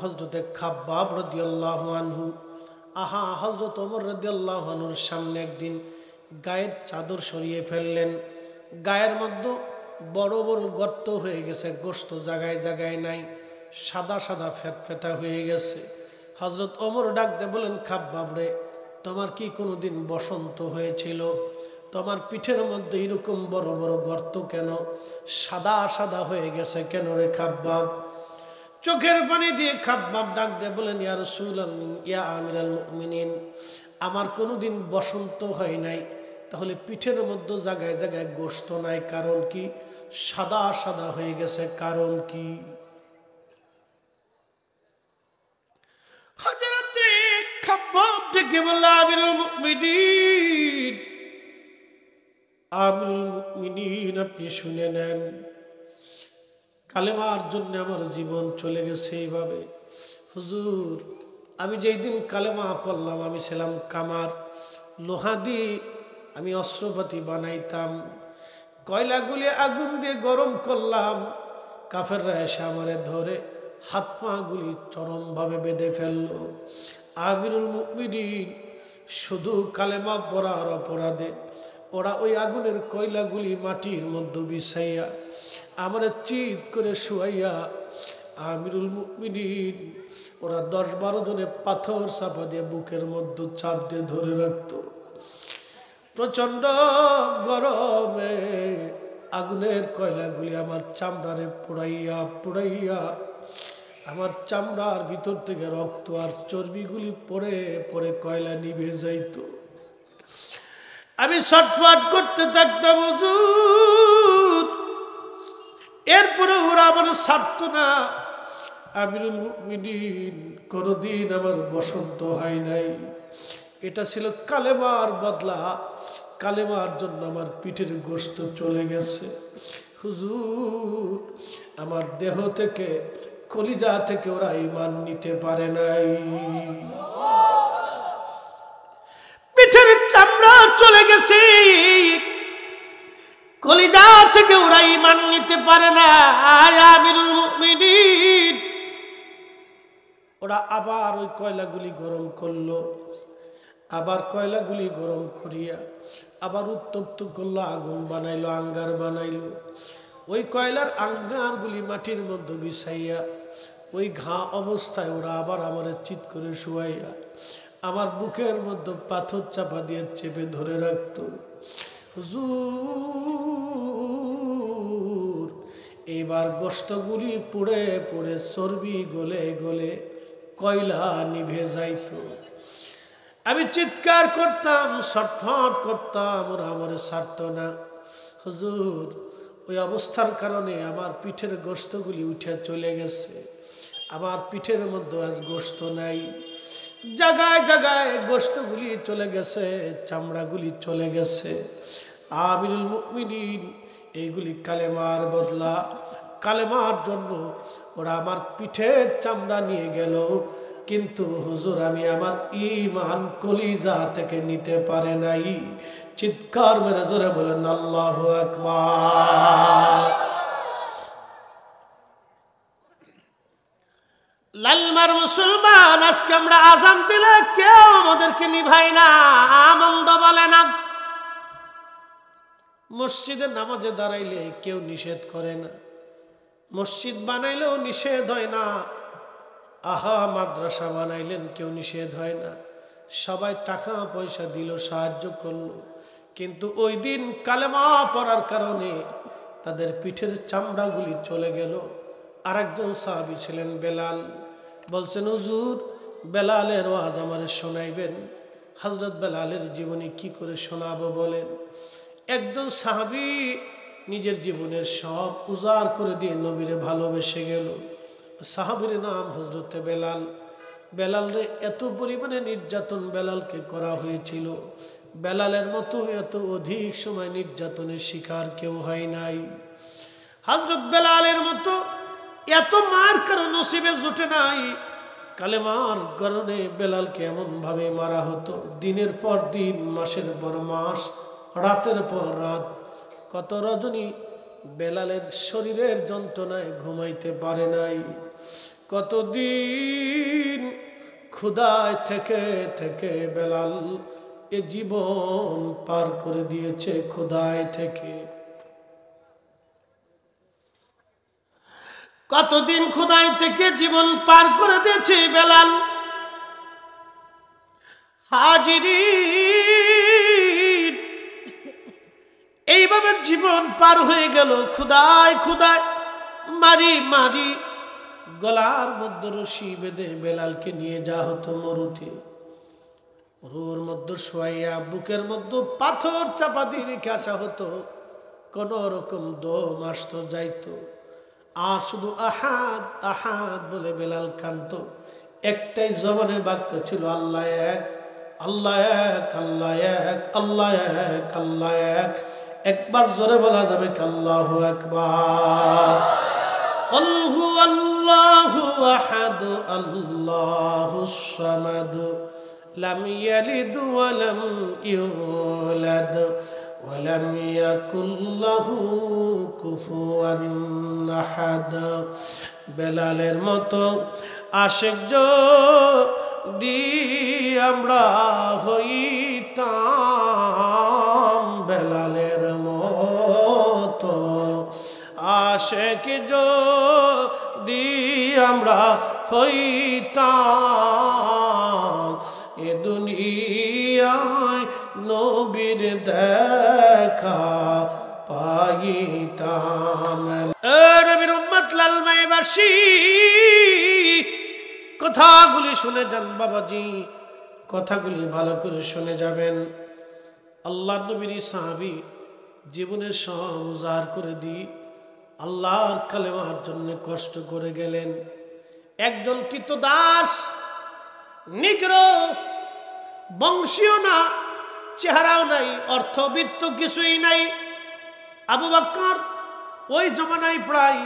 হযরতে খাব্বাব রাদিয়াল্লাহু আনহু হযরত ওমর রাদিয়াল্লাহু আনহুর সামনে একদিন গায়ের চাদর সরিয়ে ফেললেন। গায়ের মধ্যে বড় বড় গর্ত হয়ে গেছে, গোশত জায়গায় জায়গায় নাই, সাদা সাদা ফেতফেতা হয়ে গেছে। হযরত ওমর ডাক দিয়ে বলেন, খাব্বাব রে, তোমার কি কোনোদিন বসন্ত হয়েছিল? তোমার পিঠের মধ্যে এরকম বড় বড় গর্ত কেন, সাদা সাদা হয়ে গেছে কেন রে খাব্বাব? চোখের পানি দিয়ে খাব্বাব ডাক দিয়ে বলেন, ইয়া রাসূলুল্লাহ, ইয়া আমিরাল মুমিনিন, আমার কোনোদিন বসন্ত হয় নাই, তাহলে পিঠের মধ্যে জায়গায় জায়গায় গোশত নাই, কারণ কি? সাদা সাদা হয়ে গেছে, কারণ কি? হযরতে খাব্বাব ডেকে বলল, আমিরুল মুমিনিন, আমিরুল মুমিনিন, আপনি শুনে নেন, কালেমার জন্য আমার জীবন চলে গেছে এইভাবে। হুজুর, আমি যেই দিন কালেমা পড়লাম, আমি ছিলাম কামার, লোহা দিয়ে আমি অস্ত্রপাতি বানাইতাম, কয়লাগুলি আগুন দিয়ে গরম করলাম, কাফেররা এসে আমারে ধরে হাত পা গুলি চরমভাবে বেঁধে ফেললো। আমিরুল মুমিনিন, শুধু কালেমা পড়ার অপরাধে ওরা ওই আগুনের কয়লাগুলি মাটির মধ্যে বিছাইয়া আমার চিৎ করে শুয়াইয়া, আমিরুল মুমিনিন, ওরা 10-12 জনে পাথর চাপা দিয়ে বুকের মধ্যে চাপ দিয়ে ধরে রাখত। প্রচন্ড গরমে আগুনের কয়লাগুলি আমার চামড়ারে পোড়াইয়া পোড়াইয়া আমার চামড়ার ভিতর থেকে রক্ত আর চর্বিগুলি পড়ে পড়ে কয়লা নিভে যাইত। আমি ছটফট করতে থাকতাম হুজুর, এরপরে ওরা আমার ছাড়ত না। আমিরুল মুমিনিন, কোনদিন আমার বসন্ত হয় নাই। এটা ছিল কালেমার বদলা, কালেমার জন্য আমার পিঠের গোশত চলে গেছে। হুজুর, আমার দেহ থেকে, কলিজা থেকে ওরা ঈমান নিতে পারে নাই। পিঠের চামড়া চলে গেছে, কলিজা থেকে ওরা ঈমান নিতে পারে না। আমিরুল মুমিনিন, ওরা আবার ওই কয়লাগুলি গরম করলো, আবার কয়লাগুলি গরম করিয়া আবার উত্তপ্ত করলো, আগুন বানাইলো, আঙ্গার বানাইলো। ওই কয়লার আঙ্গারগুলি মাটির মধ্যে বিছাইয়া ওই ঘা অবস্থায় ওরা আবার আমার চিৎ করে শুয়াইয়া আমার বুকের মধ্যে পাথর চাপা দিয়ে চেপে ধরে রাখত। হুজুর, এবার গোশতগুলি পুড়ে পুড়ে চর্বি গলে গলে কয়লা নিভে যাইত। আমি চিৎকার করতাম, ছটফট করতাম, ওরা আমারে ছাড়ত না। হুজুর, ওই অবস্থার কারণে আমার পিঠের গোশতগুলি উঠে চলে গেছে, আমার পিঠের মধ্যে আজ গোশত নাই, জায়গায় জায়গায় গোশতগুলি চলে গেছে, চামড়াগুলি চলে গেছে। আমিরুল মুমিনিন, এইগুলি কালেমার বদলা, কালেমার জন্য ওরা আমার পিঠের চামড়া নিয়ে গেল, কিন্তু হুজুর আমি আমার ঈমান কলিজা থেকে নিতে পারে নাই। চিৎকার মেরে জোরে বলেন আল্লাহু আকবার। লালমার মুসলমান, আজকে আমরা আজান দিলে কেউ আমাদেরকে নিভাই না, আমন্দ বলে না। মসজিদে নামাজে দাঁড়াইলে কেউ নিষেধ করে না, মসজিদ বানাইলেও নিষেধ হয় না, মাদ্রাসা বানাইলেন কেউ নিষেধ হয় না, সবাই টাকা পয়সা দিল, সাহায্য করলো। কিন্তু ওই দিন কালেমা পড়ার কারণে তাদের পিঠের চামড়াগুলি চলে গেল। আরেকজন সাহাবী ছিলেন বেলাল, বলছেন হুজুর, বেলালের ওয়াজ আমারে শোনাইবেন। হযরত বেলালের জীবনী কি করে শোনাবো বলেন? একজন সাহাবী নিজের জীবনের সব উজাড় করে দিয়ে নবীরে ভালোবেসে গেল। সাহাবীর নাম হযরতে বেলাল। বেলালরে এত পরিমাণে নির্যাতন বেলালকে করা হয়েছিল, বেলালের মতো এত অধিক সময় নির্যাতনের শিকার কেউ হয় নাই। হযরত বেলালের মতো এত মার কারো নসিবে জুটে নাই। কালেমার কারণে বেলালকে এমন ভাবে মারা হতো, দিনের পর দিন, মাসের পর মাস, রাতের পর রাত। কত রজনী বেলালের শরীরের যন্ত্রণায় ঘুমাইতে পারে নাই। কতদিন ক্ষুধায় থেকে থেকে বেলাল এ জীবন পার করে দিয়েছে, ক্ষুধায় থেকে। কতদিন ক্ষুধায় থেকে জীবন পার করে দিয়েছে বেলাল। হাজিরিন, এইভাবে জীবন পার হয়ে গেল ক্ষুধায় ক্ষুধায়, মারি মারি গলার মধ্যে রশি বেঁধে বেলালকে নিয়ে যাওয়া হতো মরুতে। মরুর মধ্যে শোয়াইয়া বুকের মধ্যে পাথর চাপা দিয়ে রেখে আসা হতো। কোন রকম দম আসতো যাইতো, আর শুধু আহাদ আহাদ বলে বেলাল কাঁদতো। একটাই জবানে বাক্য ছিল, আল্লাহ এক, আল্লাহ এক, আল্লাহ এক, আল্লাহ এক, আল্লাহ এক। একবার জোরে বলা যাবে কি আল্লাহু আকবার। আল্লাহু আল্লাহু আহাদ আল্লাহুস সামাদ লাম ইয়ালিদ ওয়া লাম ইউলাদ ওয়া লাম ইয়াকুল লাহু কুফুয়ান আহাদ। বেলালের মতো আশিক যদি আমরা হইতাম, বেলালের মতো আশিক যদি আমরা হইতাম, এ দুনিয়ায় নবীর দেখা পাইতাম। নবীর উম্মত লালমাইবাসী, কথাগুলি শুনে যান বাবাজি, কথাগুলি ভালো করে শুনে যাবেন। আল্লাহ নবীর সাহাবী জীবনের সব উজাড় করে দিয়ে আল্লাহর কালেমার জন্য কষ্ট করে গেলেন। একজন কৃতদাস, নিগ্রো, বংশীয় না, চেহারাও নাই, অর্থবিত্ত কিছুই নাই। আবু বকর ওই জমানায় প্রায়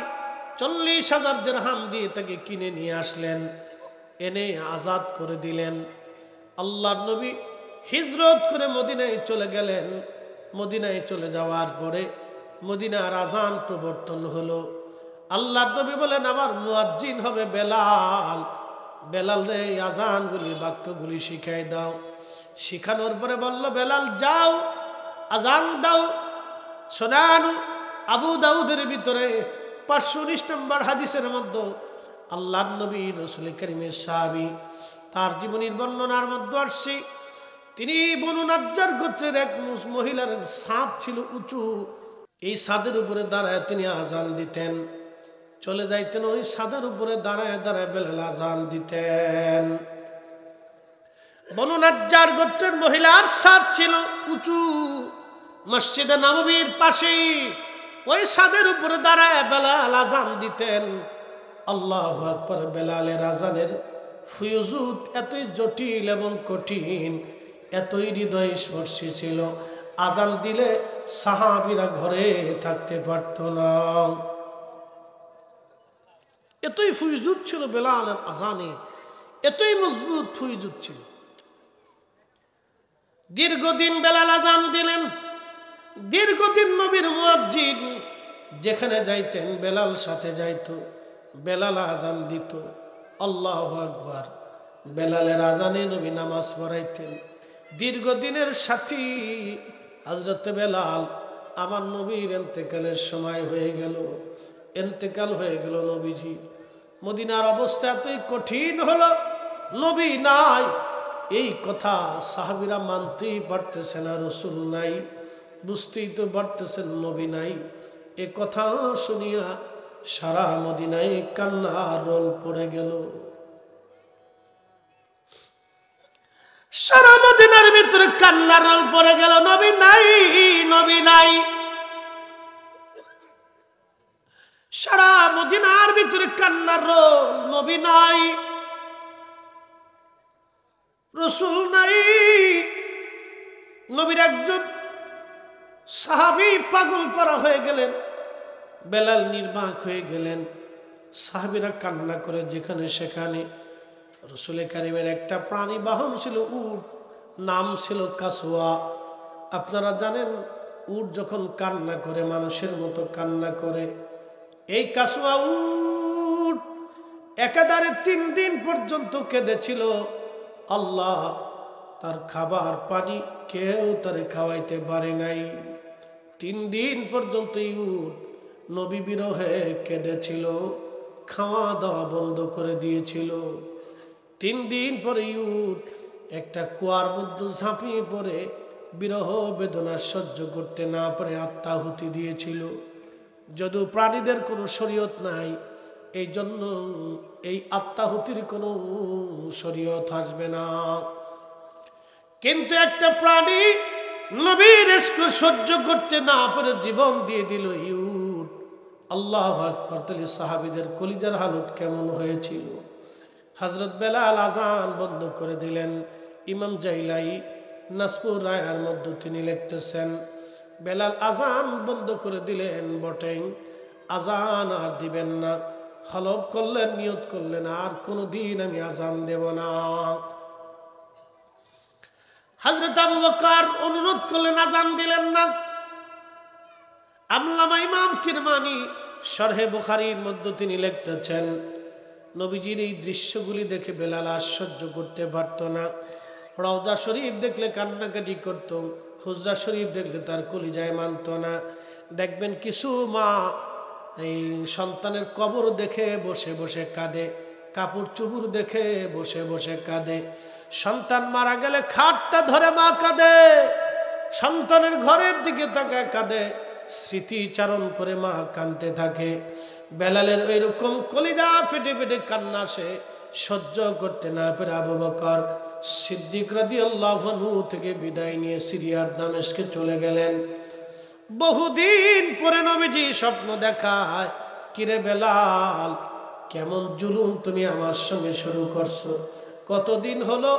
40,000 দিরহাম দিয়ে তাকে কিনে নিয়ে আসলেন, এনে আজাদ করে দিলেন। আল্লাহর নবী হিজরত করে মদিনায় চলে গেলেন। মদিনায় চলে যাওয়ার পরে মদিনার আজান প্রবর্তন হলো। আল্লাহর নবী বলেন, আমার মুয়াজ্জিন হবে বেলাল। বেলাল রে আজানগুলি, বাক্যগুলি শিখাই দাও। শিখানোর পরে বলল, বেলাল যাও আজান দাও। শোনানো আবু দাউদের ভিতরে 519 নম্বর হাদিসের মধ্যে আল্লাহর নবী রাসূল কারীমের সাহাবী, তার জীবনীর বর্ণনার মধ্যে আসছে, তিনি বনু নাজ্জার গোত্রের এক মহিলার ছাদ ছিল উঁচু, এই ছাদের উপরে দাঁড়ায় তিনি আজান দিতেন। চলে যাইতেন, ওই ছাদের উপরে দাঁড়ায় দাঁড়ায় বেলাল আজান দিতেন। বনু নাজ্জার গোত্রের মহিলার ছাদ ছিল উঁচু, মসজিদে নববীর পাশেই, ওই ছাদের উপরে দাঁড়ায় বেলাল আজান দিতেন। আল্লাহু আকবার। বেলালের আজানের ফয়জুত এতই জটিল এবং কঠিন, এতই হৃদয় স্পর্শী ছিল, আজান দিলে সাহাবীরা ঘরে থাকতে পারত না। এতই ফয়জুত ছিল বেলালের আজানে, এতই মজবুত ফয়জুত ছিল। দীর্ঘদিন বেলাল আজান দিলেন। দীর্ঘদিন নবীর মুয়াজ্জিন যেখানে যাইতেন বেলাল সাথে যাইত, বেলাল আজান দিত। আল্লাহু আকবার। বেলালের আজানে নবী নামাজ পড়াইতেন। দীর্ঘদিনের সাথী হযরত বেলাল, আমার নবীর ইন্তেকালের সময় হয়ে গেল, ইন্তেকাল হয়ে গেল নবীজি। মদিনার অবস্থা এতই কঠিন হলো, নবী নাই। এই কথা সাহাবীরা মানতেই পারতেছে না, রাসূল নাই, বুঝতেই তো পারতেছেন নবী নাই। এ কথা শুনিয়া সারা মদিনায় কান্নার রোল পড়ে গেল। সারা মদিনার ভিতরে কান্নার রোল পড়ে গেল, নবী নাই, নবী নাই। সারা মদিনার ভিতরে কান্নার রোল, নবী নাই, রাসূল নাই। নবীর একজন সাহাবী পাগল পারা হয়ে গেলেন, বেলাল নির্বাক হয়ে গেলেন। সাহাবীরা কান্না করে যেখানে সেখানে। রাসূল কারীমের একটা প্রাণী বাহন ছিল উট, নাম ছিল কাসওয়া। আপনারা জানেন উট যখন কান্না করে মানুষের মতো কান্না করে। এই কাসওয়া উট একাধারে 3 দিন পর্যন্ত কেঁদেছিল। আল্লাহ তার খাবার পানি কেউ তারে খাওয়াইতে পারে নাই। 3 দিন পর্যন্ত ইউট নবী বিরহে কেঁদেছিল, খাওয়া দাওয়া বন্ধ করে দিয়েছিল। 3 দিন পরে ইউট একটা কুয়ার মধ্যে ঝাঁপিয়ে পড়ে বিরহ বেদনা সহ্য করতে না পারে আত্মাহুতি দিয়েছিল। যদিও প্রাণীদের কোনো শরীয়ত নাই, এই জন্য এই আত্মাহুতির কোনো শরীয়ত আসবে না। কিন্তু একটা প্রাণী নবীর ইশক সহ্য করতে না পারে জীবন দিয়ে দিল ইউট। আল্লাহু আকবার! তাহলে সাহাবীদের কলিজার হালত কেমন হয়েছিল। হযরত বেলাল আজান বন্ধ করে দিলেন। ইমাম জাইলাই নাসপুর রায়ার মধ্যে তিনি লিখতেছেন, বেলাল আজান বন্ধ করে দিলেন বটেন, আজান আর দিবেন না। হলফ করলেন, নিয়ত করলেন, আর কোনোদিন আমি আজান দেব না। হযরত আবু বকর অনুরোধ করলেন, আজান দিলেন না। আল্লামা ইমাম কিরমানি শরহে বুখারীর মধ্যে তিনি লিখতেছেন, নবীজির এই দৃশ্যগুলি দেখে বেলাল আর সহ্য করতে পারত না। রওজা শরীফ দেখলে কান্নাকাটি করত, হুজরা শরীফ দেখলে তার কলিজায় মানত না। দেখবেন কিছু মা এই সন্তানের কবর দেখে বসে বসে কাঁদে, কাপড় চুপড় দেখে বসে বসে কাঁদে। সন্তান মারা গেলে খাটটা ধরে মা কাঁদে, সন্তানের ঘরের দিকে তাকায় কাঁদে, স্মৃতিচারণ করে মা কাঁদতে থাকে। বেলালের ওইরকম কলিজা ফেটে ফেটে কান্না সে সহ্য করতে না পেরে আবু বকর সিদ্দিক রাদিয়াল্লাহু আনহু থেকে বিদায় নিয়ে সিরিয়ার দামেস্কে চলে গেলেন। বহুদিন পরে নবীজি স্বপ্ন দেখায়, কিরে বেলাল, কেমন জুলুম তুমি আমার সঙ্গে শুরু করছো? কতদিন হলো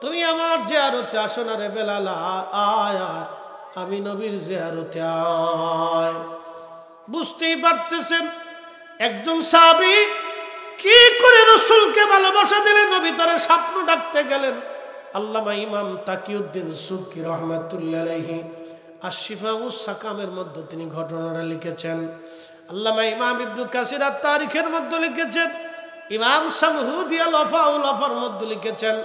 তুমি আমার জিয়ারতে আসো না রে বেলাল, আয় আয়, আমি নবীর জিয়ারতে আয়। বুঝতেই পারতেছেন একজন সাহাবী কি করে রাসূলকে ভালোবাসা দিলে নবী তার স্বপ্ন ডাকতে গেলেন। আল্লামা ইমাম তাকিউদ্দিন সুবকি রাহমাতুল্লাহি আলাইহি আশ-শিফাউস সাকামের মধ্যে তিনি ঘটনাটা লিখেছেন। আল্লামা ইমাম ইবনে কাসির আত-তারিখের মধ্যে লিখেছেন। ইমাম সামহুদি আল-ওয়াফাউল ওয়াফার মধ্যে লিখেছেন।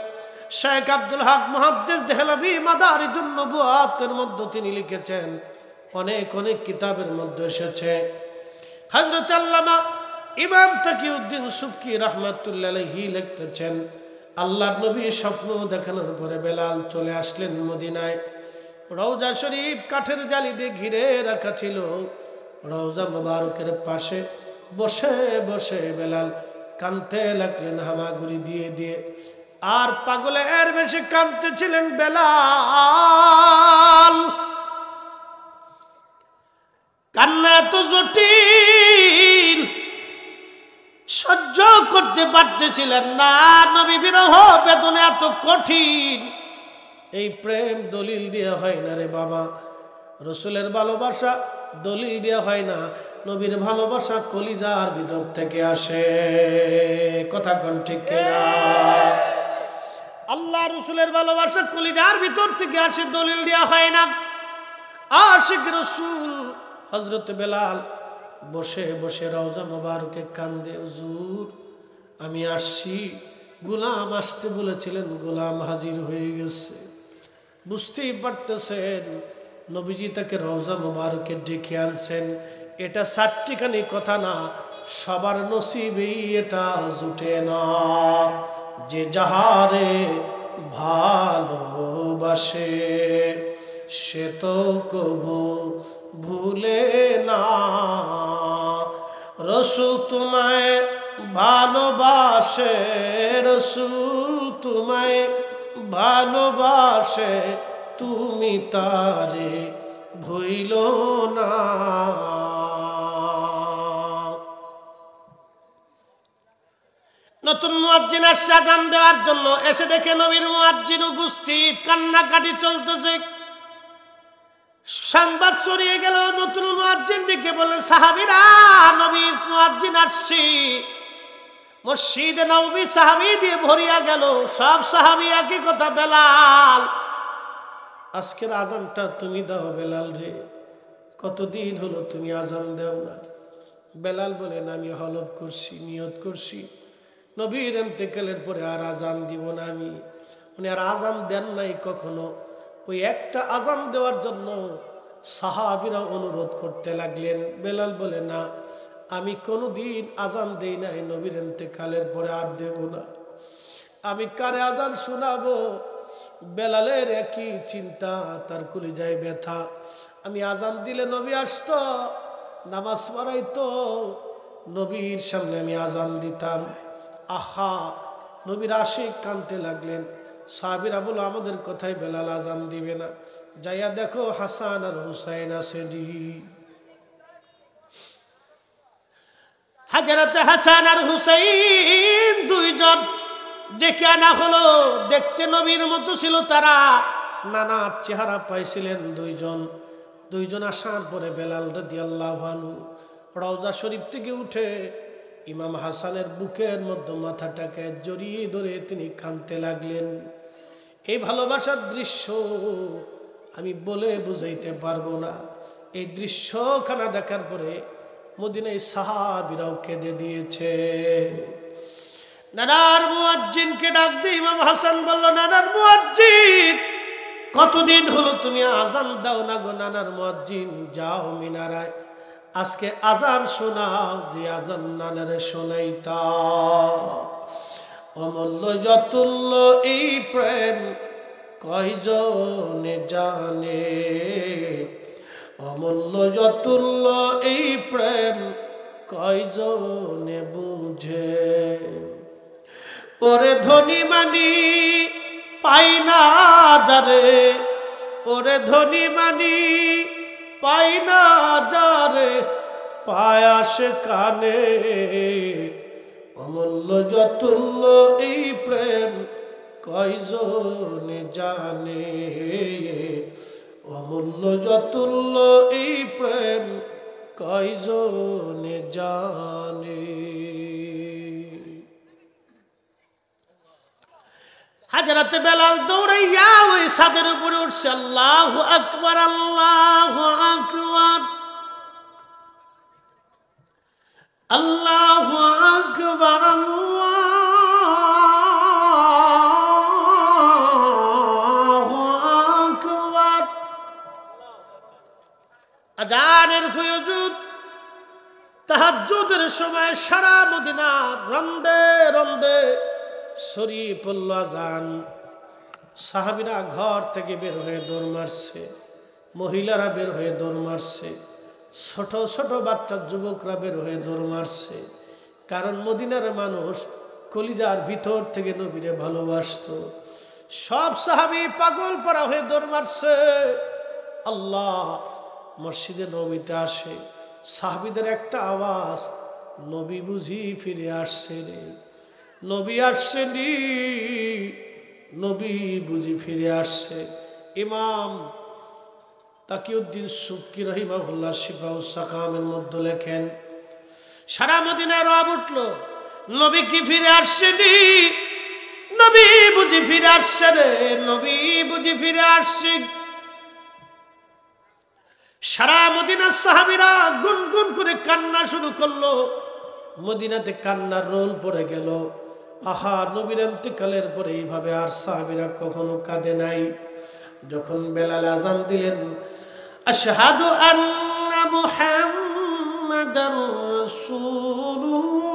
শেখ আব্দুল হক মুহাদ্দিস দেহলভী মাদারিজুন নবুওয়াতের মধ্যে তিনি লিখেছেন। অনেক অনেক কিতাবের মধ্যে এসেছে। হযরত আল্লামা ইমাম তাকিউদ্দিন সুবকি রাহমাতুল্লাহি আলাইহি লিখতেছেন, আল্লাহর নবী স্বপ্ন দেখানোর পরে বেলাল চলে আসলেন মদিনায়। রওজা শরীফ কাঠের জালি দিয়ে ঘিরে রাখা ছিল। রওজা মুবারকের পাশে বসে বসে বেলাল কাঁদতে লাগলেন হামাগুড়ি দিয়ে দিয়ে। আর পাগলের বেশি কাঁদতেছিলেন বেলাল। কান্না এত জটিল, সহ্য করতে পারতেছিলেন না। নবী বিরহ বেদনা এত কঠিন। এই প্রেম দলিল দিয়ে হয় না রে বাবা। রসুলের ভালোবাসা দলিল দিয়ে হয় না, নবীর ভালোবাসা কলিজার ভিতর থেকে আসে। কথা কোন ঠিক কিনা? আল্লাহ রসুলের ভালোবাসা কলিজার ভিতর থেকে আসে, দলিল দেওয়া হয় না। আশিক রসুল হযরত বেলাল বসে বসে রওজা মোবারকে কান্দে, হুজুর আমি আসছি। গোলাম আসতে বলেছিলেন, গোলাম হাজির হয়ে গেছে। বুঝতেই পারতেছেন নবীজি তাকে রওজা মোবারকে ডেকে আনছেন। এটা চারটিখানি কথা না, সবার নসিবেই এটা জুটে না। যে যাহারে ভালোবাসে সে তো কবু ভুলে না। রসুল তোমায় ভালোবাসে, রসুল তোমায় ভালোবাসে, তুমি তারে ভুইল না। নতুন মুয়াজ্জিন আসছে আযান দেওয়ার জন্য। এসে দেখে নবীর মুয়াজ্জিন উপস্থিত, কান্নাকাটি চলতেছে। সংবাদ ছড়িয়ে গেল। নতুন মুয়াজ্জিন ডেকে বললেন, সাহাবীরা, নবীর মুয়াজ্জিন আসছে। মসজিদে নববী সাহাবী দিয়ে ভরিয়া গেল। সব সাহাবী একই কথা, বেলাল আজকের আজানটা তুমি দাও বেলাল রে, কতদিন হলো তুমি আজান দাও না। বেলাল বলেন, আমি হলফ করছি, নিয়ত করছি নবীর ইন্তেকালের পরে আর আজান দিব না আমি। উনি আর আজান দেন নাই কখনো। ওই একটা আজান দেওয়ার জন্য সাহাবীরা অনুরোধ করতে লাগলেন। বেলাল বলে, না, আমি কোনোদিন আজান দেই নাই, নবীর ইন্তেকালের পরে আর দেব না। আমি কারে আজান শোনাবো? বেলালের একই চিন্তা, তার কলিজায় ব্যথা। আমি আজান দিলে নবী আসতো, নামাজ পড়াইতো, নবীর সামনে আমি আজান দিতাম। আহা, নবীর আশিক কাঁদতে লাগলেন। সাহাবীরা বলল, আমাদের কথাই বেলাল আজান দিবে না, যাইয়া দেখো হাসান আর হুসাইন আসেনি। হাজরাতে হাসান আর হুসাইন দুইজন ডেকে আনা হলো। দেখতে নবীর মতো ছিল তারা, নানা চেহারা পাইছিলেন দুইজন আসার পরে বেলাল রাদিয়াল্লাহু আনহু রওজা শরীফ থেকে উঠে ইমাম হাসানের বুকের মধ্যে মাথাটাকে জড়িয়ে ধরে তিনি কাঁদতে লাগলেন। এই ভালোবাসার দৃশ্য আমি বলে বুঝাইতে পারবো না। এই দৃশ্যখানা দেখার পরে মদিনায় সাহাবীরাও কেঁদে দিয়েছে। নানার মুয়াজ্জিনকে ডাক দিয়ে ইমাম হাসান বলল, নানার মুয়াজ্জিন, কতদিন হলো তুমি আজান দাও না গো? নানার মুয়াজ্জিন, যাও মিনারায়, আজকে আজান শোনাও, যে আজান নানারে শোনাইতা। অমূল্য যতুল্য এই প্রেম কয়জনে জানে, অমূল্য যতুল্য এই প্রেম কয়জনে বুঝে। ওরে ধনী মানি পাই না যারে, ওরে ধনী মানি পাই না যারে, পায়াস কানে। অমূল্য যতুল্য এই প্রেম কয়জনে জানে, অমূল্য যতুল্য এই প্রেম কয়জনে জানে। হাজরাতে বেলাল দৌড়াইয়া ওই ছাদের উপরে উঠছে। আল্লাহু আকবার, আল্লাহু আকবার, আল্লাহু আকবার, আল্লাহু আকবার। আযানের ফয়জুদ তাহাজ্জুদের সময় সারা মদিনা রন্দে রন্দে ছড়িয়ে পড়ল আজান। সাহাবীরা ঘর থেকে বের হয়ে দৌড় মারছে, মহিলারা বের হয়ে দৌড় মারছে, ছোট ছোট বাচ্চা যুবকরা বের হয়ে দৌড় মারছে। কারণ মদিনার মানুষ কলিজার ভিতর থেকে নবীরে ভালোবাসতো। সব সাহাবী পাগল পাড়া হয়ে দৌড় মারছে। আল্লাহ মসজিদে নবীতে আসে, সাহাবীদের একটা আওয়াজ, নবী বুঝি ফিরে আসছে রে, নবী আসছেনি, নবী বুঝি ফিরে আসছে। ইমাম তাকিউদ্দিন সুবকি রাহিমাহুল্লাহ শিফাউস সাকামের মধ্যে লেখেন, সারা মদিনায় রব উঠল, নবী কি ফিরে আসছেনি, নবী বুঝি ফিরে আসছে রে, নবী বুঝি ফিরে আসছে। সারা মদিনার সাহাবীরা গুনগুন করে কান্না শুরু করলো। মদিনাতে কান্নার রোল পড়ে গেল। আহা, নবীর ইন্তেকালের পরে এইভাবে আর সাহাবীরা কখনো কাঁদে নাই। যখন বেলাল আযান দিলেন, আশহাদু আন্না মুহাম্মাদার রাসূলুল্লাহ,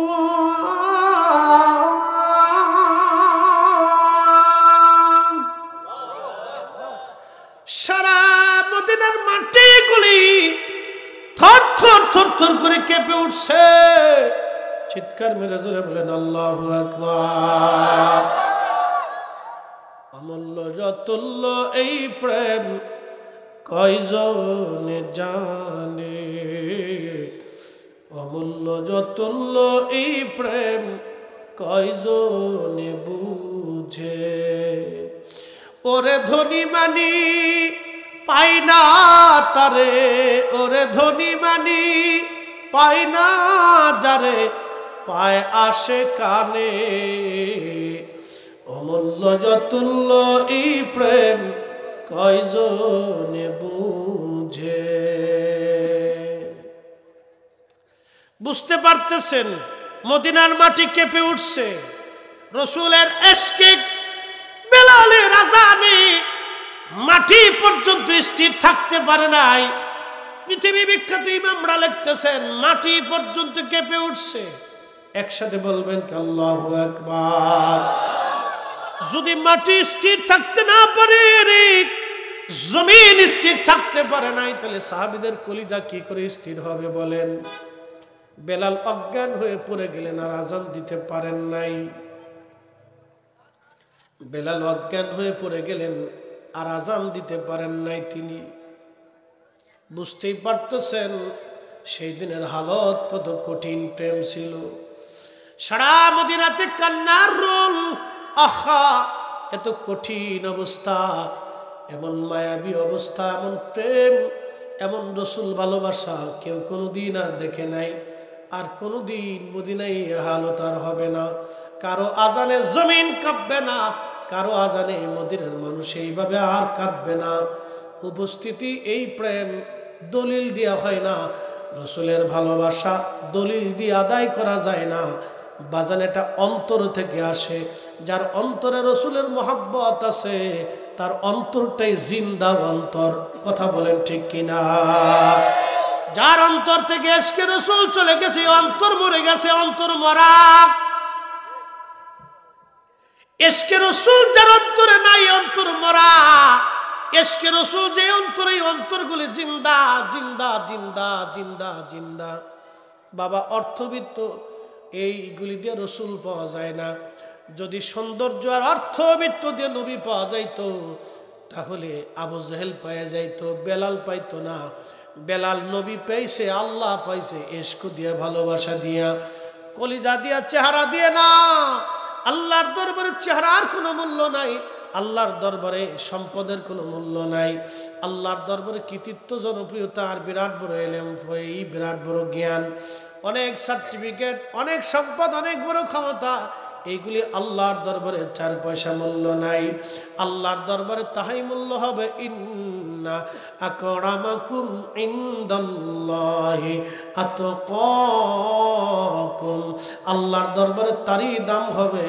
সারা মদিনার মাটিগুলি থর থর থর থর করে কেঁপে উঠছে। চিৎকার মেরে জোরে বলেন আল্লাহু আকবার। অমূল্য যতুল্য এই প্রেম কয়জনে জানে, অমূল্য যতুল্য এই প্রেম কয়জনে বুঝে। ওরে ধনী মানি পাই না তারে, ওরে ধনী মানি পাই না যারে, পায় আসে কানে। অমূল্য যতুল্য এই প্রেম কয়জনে বুঝে। বুঝতে পারতেছেন মদিনার মাটি কেঁপে উঠছে। রসুলের ইশকে বেলালের আযানে মাটি পর্যন্ত স্থির থাকতে পারে নাই। পৃথিবী বিখ্যাত ইমামরা লিখতেছেন মাটি পর্যন্ত কেঁপে উঠছে। একসাথে বলবেন কি আল্লাহু আকবার। যদি মাটি স্থির থাকতে না পারে, জমিন স্থির থাকতে পারে নাই, তাহলে সাহাবীদের কলিজা কি করে স্থির হবে বলেন? বেলাল অজ্ঞান হয়ে পড়ে গেলেন আর আযান দিতে পারেন নাই। বেলাল অজ্ঞান হয়ে পড়ে গেলেন আর আযান দিতে পারেন নাই। তিনি বুঝতেই পারতেছেন সেই দিনের হালত কত কঠিন। প্রেম ছিল সারা মদিনাতে কান্নার রোল। আহা, এত কঠিন অবস্থা, এমন মায়াবী অবস্থা, এমন প্রেম, এমন রসুল ভালোবাসা কেউ কোনোদিন আর দেখে নাই। আর কোনোদিন মদিনায় হালত আর হবে না। কারো আজানে জমিন কাঁপবে না, কারো আজানে মদিনার মানুষ এইভাবে আর কাঁদবে না। উপস্থিতি এই প্রেম দলিল দেওয়া হয় না। রসুলের ভালোবাসা দলিল দিয়ে আদায় করা যায় না। বাজান এটা অন্তর থেকে আসে। যার অন্তরে রসুলের মহব্বত আছে তার অন্তরটাই জিন্দা অন্তর। কথা বলেন ঠিক কিনা? যার অন্তর থেকে ইশকে রসুল চলে গেছে অন্তর মরে গেছে, অন্তর মরা। ইশকে রসুল যার অন্তরে নাই অন্তর মরা। ইশকে রসুল যে অন্তরে, অন্তরগুলি জিন্দা জিন্দা জিন্দা জিন্দা জিন্দা। বাবা অর্থবিত্ত এইগুলি দিয়ে রসুল পাওয়া যায় না। যদি সৌন্দর্য আর অর্থবিত্ত দিয়ে নবী পাওয়া যাইতো তাহলে আবু জেহেল পাওয়া যাইতো, বেলাল পাইতো না। বেলাল নবী পাইছে, আল্লাহ পাইছে ইশক দিয়ে, ভালোবাসা দিয়া, কলিজা দিয়া, চেহারা দিয়ে না। আল্লাহর দরবারে চেহারার কোনো মূল্য নাই, আল্লাহর দরবারে সম্পদের কোনো মূল্য নাই। আল্লাহর দরবারে কৃতিত্ব, জনপ্রিয়তা আর বিরাট বড় এলেম, এই বিরাট বড় জ্ঞান, অনেক সার্টিফিকেট, অনেক সম্পদ, অনেক বড় ক্ষমতা, এইগুলি আল্লাহর দরবারে 4 পয়সা মূল্য নাই। আল্লাহর দরবারে তাহাই মূল্য হবে ইন্না আকরামাকুম ইনদাল্লাহি আতকাকুম। আল্লাহর দরবারে তারই দাম হবে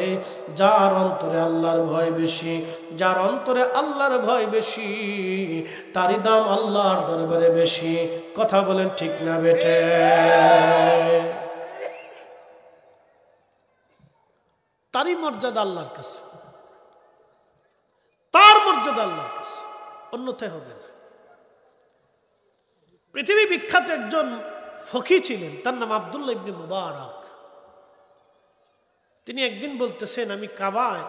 যার অন্তরে আল্লাহর ভয় বেশি। যার অন্তরে আল্লাহর ভয় বেশি তারই দাম আল্লাহর দরবারে বেশি। কথা বলেন ঠিক না বেটে? তারই মর্যাদা আল্লাহর কাছে, তার মর্যাদা আল্লাহর কাছে, অন্যথায় হবে না। পৃথিবী বিখ্যাত একজন ফকিহ ছিলেন, তার নাম আব্দুল্লাহ ইবনে মুবারক। তিনি একদিন বলতেছেন, আমি কাবায়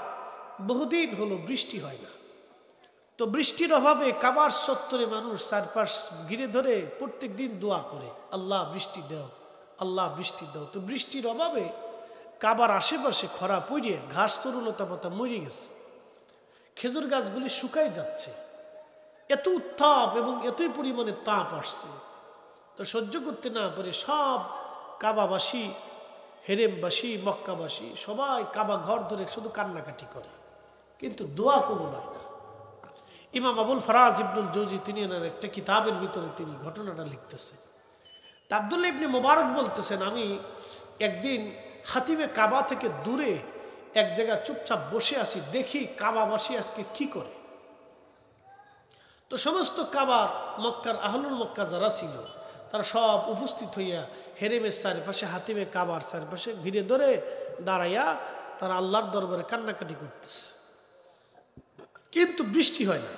বহুদিন হলো বৃষ্টি হয় না, তো বৃষ্টির অভাবে কাবার চত্বরে মানুষ চারপাশ ঘিরে ধরে প্রত্যেক দিন দোয়া করে, আল্লাহ বৃষ্টি দাও, আল্লাহ বৃষ্টি দাও। তো বৃষ্টির অভাবে কাবার আশেপাশে খরা পড়িয়ে ঘাস তরুলতা পাতা মরে গেছে, খেজুর গাছগুলি শুকাই যাচ্ছে। এত উত্তাপ এবং এতই পরিমাণে তাপ আসছে, তো সহ্য করতে না পারে সব কাবাবাসী, হেরেমবাসী, মক্কাবাসী সবাই কাবা ঘর ধরে শুধু কান্নাকাটি করে, কিন্তু দোয়া কবুল হয় না। ইমাম আবুল ফারাজ ইবনুল জৌজি তিনি এনার একটা কিতাবের ভিতরে তিনি ঘটনাটা লিখতেছে। তা আব্দুল্লাহ ইবনে মুবারক বলতেছেন, আমি একদিন হাতিমে কাবা থেকে দূরে এক জায়গায় চুপচাপ বসে আছি, দেখি কাবাবাসী আজকে কি করে। তো সমস্ত কাবার মক্কার আহলুল মক্কা যারা ছিল তারা সব উপস্থিত হইয়া হেরেমের চারিপাশে, হাতিমে কাবার চারিপাশে ঘিরে ধরে দাঁড়াইয়া তারা আল্লাহর দরবারে কান্নাকাটি করতেছে, কিন্তু বৃষ্টি হয় না।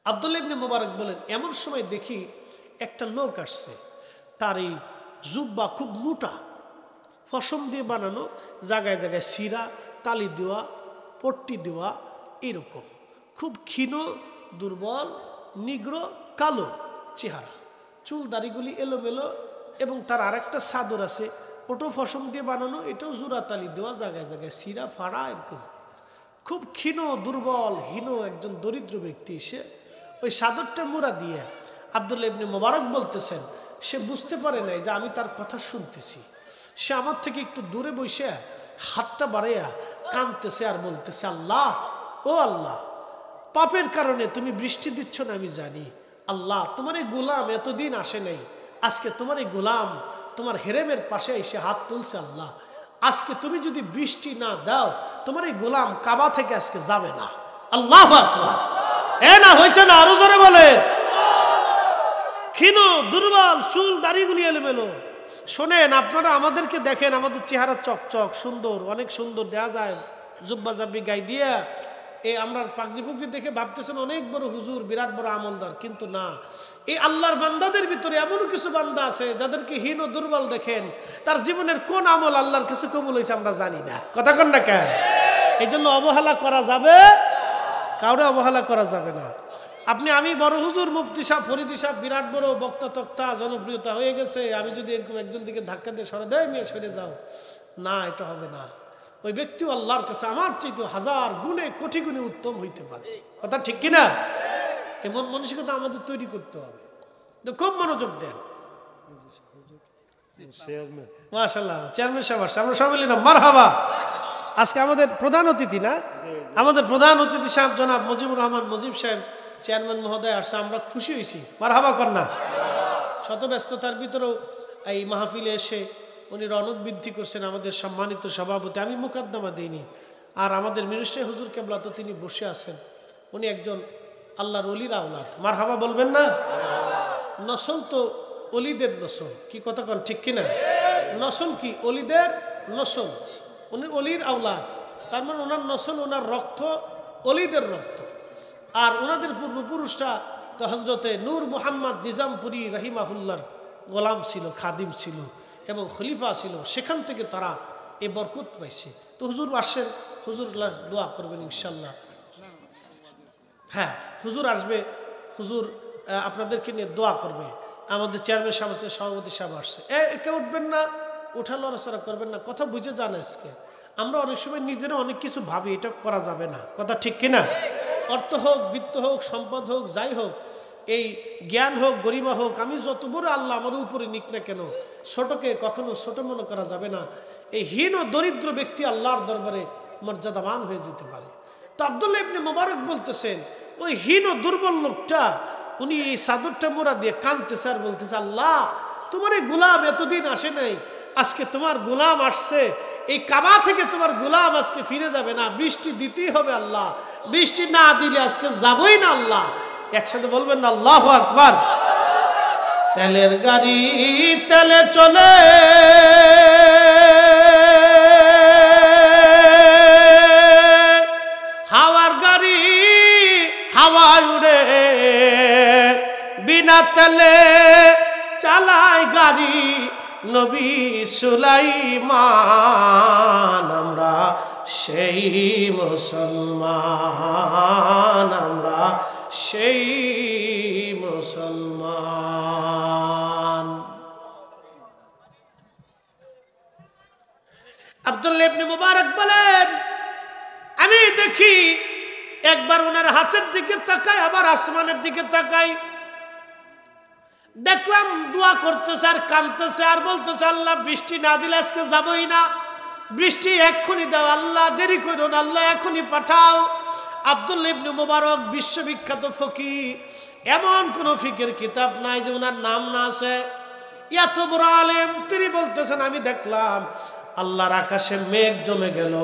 আব্দুল্লাহ ইবনে মুবারক বলেন, এমন সময় দেখি একটা লোক আসছে, তার এই জুব্বা খুব মোটা, পশম দিয়ে বানানো, জায়গায় জায়গায় সিরা, তালি দেওয়া, পট্টি দেওয়া, এরকম খুব ক্ষীণ, দুর্বল, নিগ্র, কালো চেহারা, চুল দাড়িগুলি এলোমেলো, এবং তার আরেকটা চাদর আছে, ওটাও পশম দিয়ে বানানো, এটাও জোড়া তালি দেওয়া, জায়গায় জায়গায় সিরা ফাড়া, এরকম খুব ক্ষীণ, দুর্বল, হীন একজন দরিদ্র ব্যক্তি। সে ওই চাদরটা মোড়া দিয়ে, আব্দুল্লাহ ইবনে মুবারক বলতেছেন, সে বুঝতে পারে নাই যে আমি তার কথা শুনতেছি। সে আমার থেকে একটু দূরে বসে হাতটা বাড়াইয়া কাঁদতেছে আর বলতেছে, আল্লাহ, ও আল্লাহ, পাপের কারণে তুমি বৃষ্টি দিচ্ছ না আমি জানি, আল্লাহ তোমার এই গোলাম এতদিন আসে নাই, আজকে তোমার এই গোলাম তোমার হেরেমের পাশে এসে হাত তুলছে, আল্লাহ আজকে তুমি যদি বৃষ্টি না দাও তোমার এই গোলাম কাবা থেকে আজকে যাবে না। আল্লাহু আকবার। এ না হয়েছে না, আরো জোরে বলেন। ক্ষীণ দুর্বল, চুল দাড়িগুলি এলোমেলো। শোনেন, আপনারা আমাদেরকে দেখেন, আমাদের চেহারা চকচক সুন্দর, অনেক সুন্দর দেয়া যায়, জুব্বা জাব্বি গাই দিয়া এই আমরা পাগড়ি পুগড়ি দেখে ভাবতেছেন অনেক বড় হুজুর, বিরাট বড় আমলদার, কিন্তু না। এই আল্লাহর বান্দাদের ভিতরে এমন কিছু বান্দা আছে যাদেরকে হীন ও দুর্বল দেখেন, তার জীবনের কোন আমল আল্লাহর কাছে কবুল হয়েছে আমরা জানি না। কথা কন না কেন? এই জন্য অবহেলা করা যাবে, কাউরে অবহেলা করা যাবে না। আমি বড় হুজুর, মুফতি সাহেব, ফরিদি সাহেব, বিরাট বড় বক্তা তক্তা, জনপ্রিয়তা হয়ে গেছে, আমি যদি এরকম একজন দিকে ধাক্কা দিয়ে সরে দেয়, মেয়ে সরে যাও, না, এটা হবে না। ওই ব্যক্তিও আল্লাহর কাছে আমার চাইতে হাজার গুণে কোটি গুণে উত্তম হইতে পারে। কথা ঠিক কিনা? এমন মানসিকতা আমাদের তৈরি করতে হবে। খুব মনোযোগ দেন। মাশাআল্লাহ, চেয়ারম্যান সাহেব আসছে, আমরা সবাই বলি না মারহাবা। আজকে আমাদের প্রধান অতিথি না, আমাদের প্রধান অতিথি সাহেব জনাব মুজিবুর রহমান মুজিব সাহেব চেয়ারম্যান মহোদয় আসছে, আমরা খুশি হয়েছি। মারহাবা কর না। শত ব্যস্ততার ভিতরেও এই মাহফিলে এসে উনি রনক বৃদ্ধি করছেন। আমাদের সম্মানিত সভাপতি, আমি মুকদ্দমা দিইনি, আর আমাদের মিরুশে হুজুর কেবলা তো তিনি বসে আছেন। উনি একজন আল্লাহর অলির আওলাদ। মারহাবা বলবেন না? নসল তো অলিদের নসল, কি কথা কন ঠিক কিনা? নসল কি? অলিদের নসল। উনি অলির আওলাদ, তার মানে ওনার নসল, ওনার রক্ত অলিদের রক্ত। আর ওনাদের পূর্বপুরুষরা তো হজরতে নূর মুহাম্মদ নিজামপুরি রাহিমাহুল্লাহর গোলাম ছিল, খাদিম ছিল এবং খলিফা ছিল। সেখান থেকে তারা এ বরকত পাইছে। তো হুজুর আসেন, হুজুর দোয়া করবেন ইনশাল্লাহ। হ্যাঁ, হুজুর আসবে, হুজুর আপনাদেরকে নিয়ে দোয়া করবে। আমাদের চেয়ারম্যান সাহেব আসছে, সভাপতি সাহেব আসছে। একে উঠবেন না, উঠা লড়াচড়া করবেন না, কথা বুঝে যান। আজকে আমরা অনেক সময় নিজেরা অনেক কিছু ভাবি, এটা করা যাবে না। কথা ঠিক কিনা? অর্থ হোক, বিত্ত হোক, সম্পদ হোক, যাই হোক, এই জ্ঞান হোক, গরিমা হোক, আমি যত বড় আল্লাহ আমার উপরে নিক না কেন, ছোটকে কখনো ছোট মনে করা যাবে না। এই হীন ও দরিদ্র ব্যক্তি আল্লাহর দরবারে মর্যাদাবান হয়ে যেতে পারে। তো আব্দুল্লাহ ইবনে মুবারক বলতেছেন, ওই হীন ও দুর্বল লোকটা উনি এই চাদরটা মোড়া দিয়ে কাঁদতেছে আর বলতেছে, আল্লাহ তোমার এই গোলাম এতদিন আসে নাই, আজকে তোমার গোলাম আসছে, এই কাবা থেকে তোমার গোলাম আজকে ফিরে যাবে না, বৃষ্টি দিতেই হবে আল্লাহ, বৃষ্টি না দিলে আজকে যাবই না আল্লাহ। একসাথে বলবেন না আল্লাহু আকবার। তেলের গাড়ি তেলে চলে, হাওয়ার গাড়ি হাওয়ায় উড়ে, বিনা তেলে চালায় গাড়ি নবী সুলাইমান। আমরা সেই মুসলমান, আমরা সেই মুসলমান। আব্দুল্লাহ ইবনে মুবারক বলেন, আমি দেখি একবার ওনার হাতের দিকে তাকাই, আবার আসমানের দিকে তাকাই, দেখলাম দোয়া করতেছে আর কাঁদতেছে আর বলতেছে, আল্লাহ বৃষ্টি না দিলে আজকে যাবই না, বৃষ্টি এক্ষুনি দাও আল্লাহ, দেরি করো না আল্লাহ, এখনই পাঠাও। আব্দুল্লাহ ইবনে মুবারক বিশ্ববিখ্যাত ফকিহ, এমন কোন ফিকের কিতাব নাই যে ওনার নাম না আছে, এত বড় আলেম। তিনি বলতেছেন, আমি দেখলাম আল্লাহর আকাশে মেঘ জমে গেল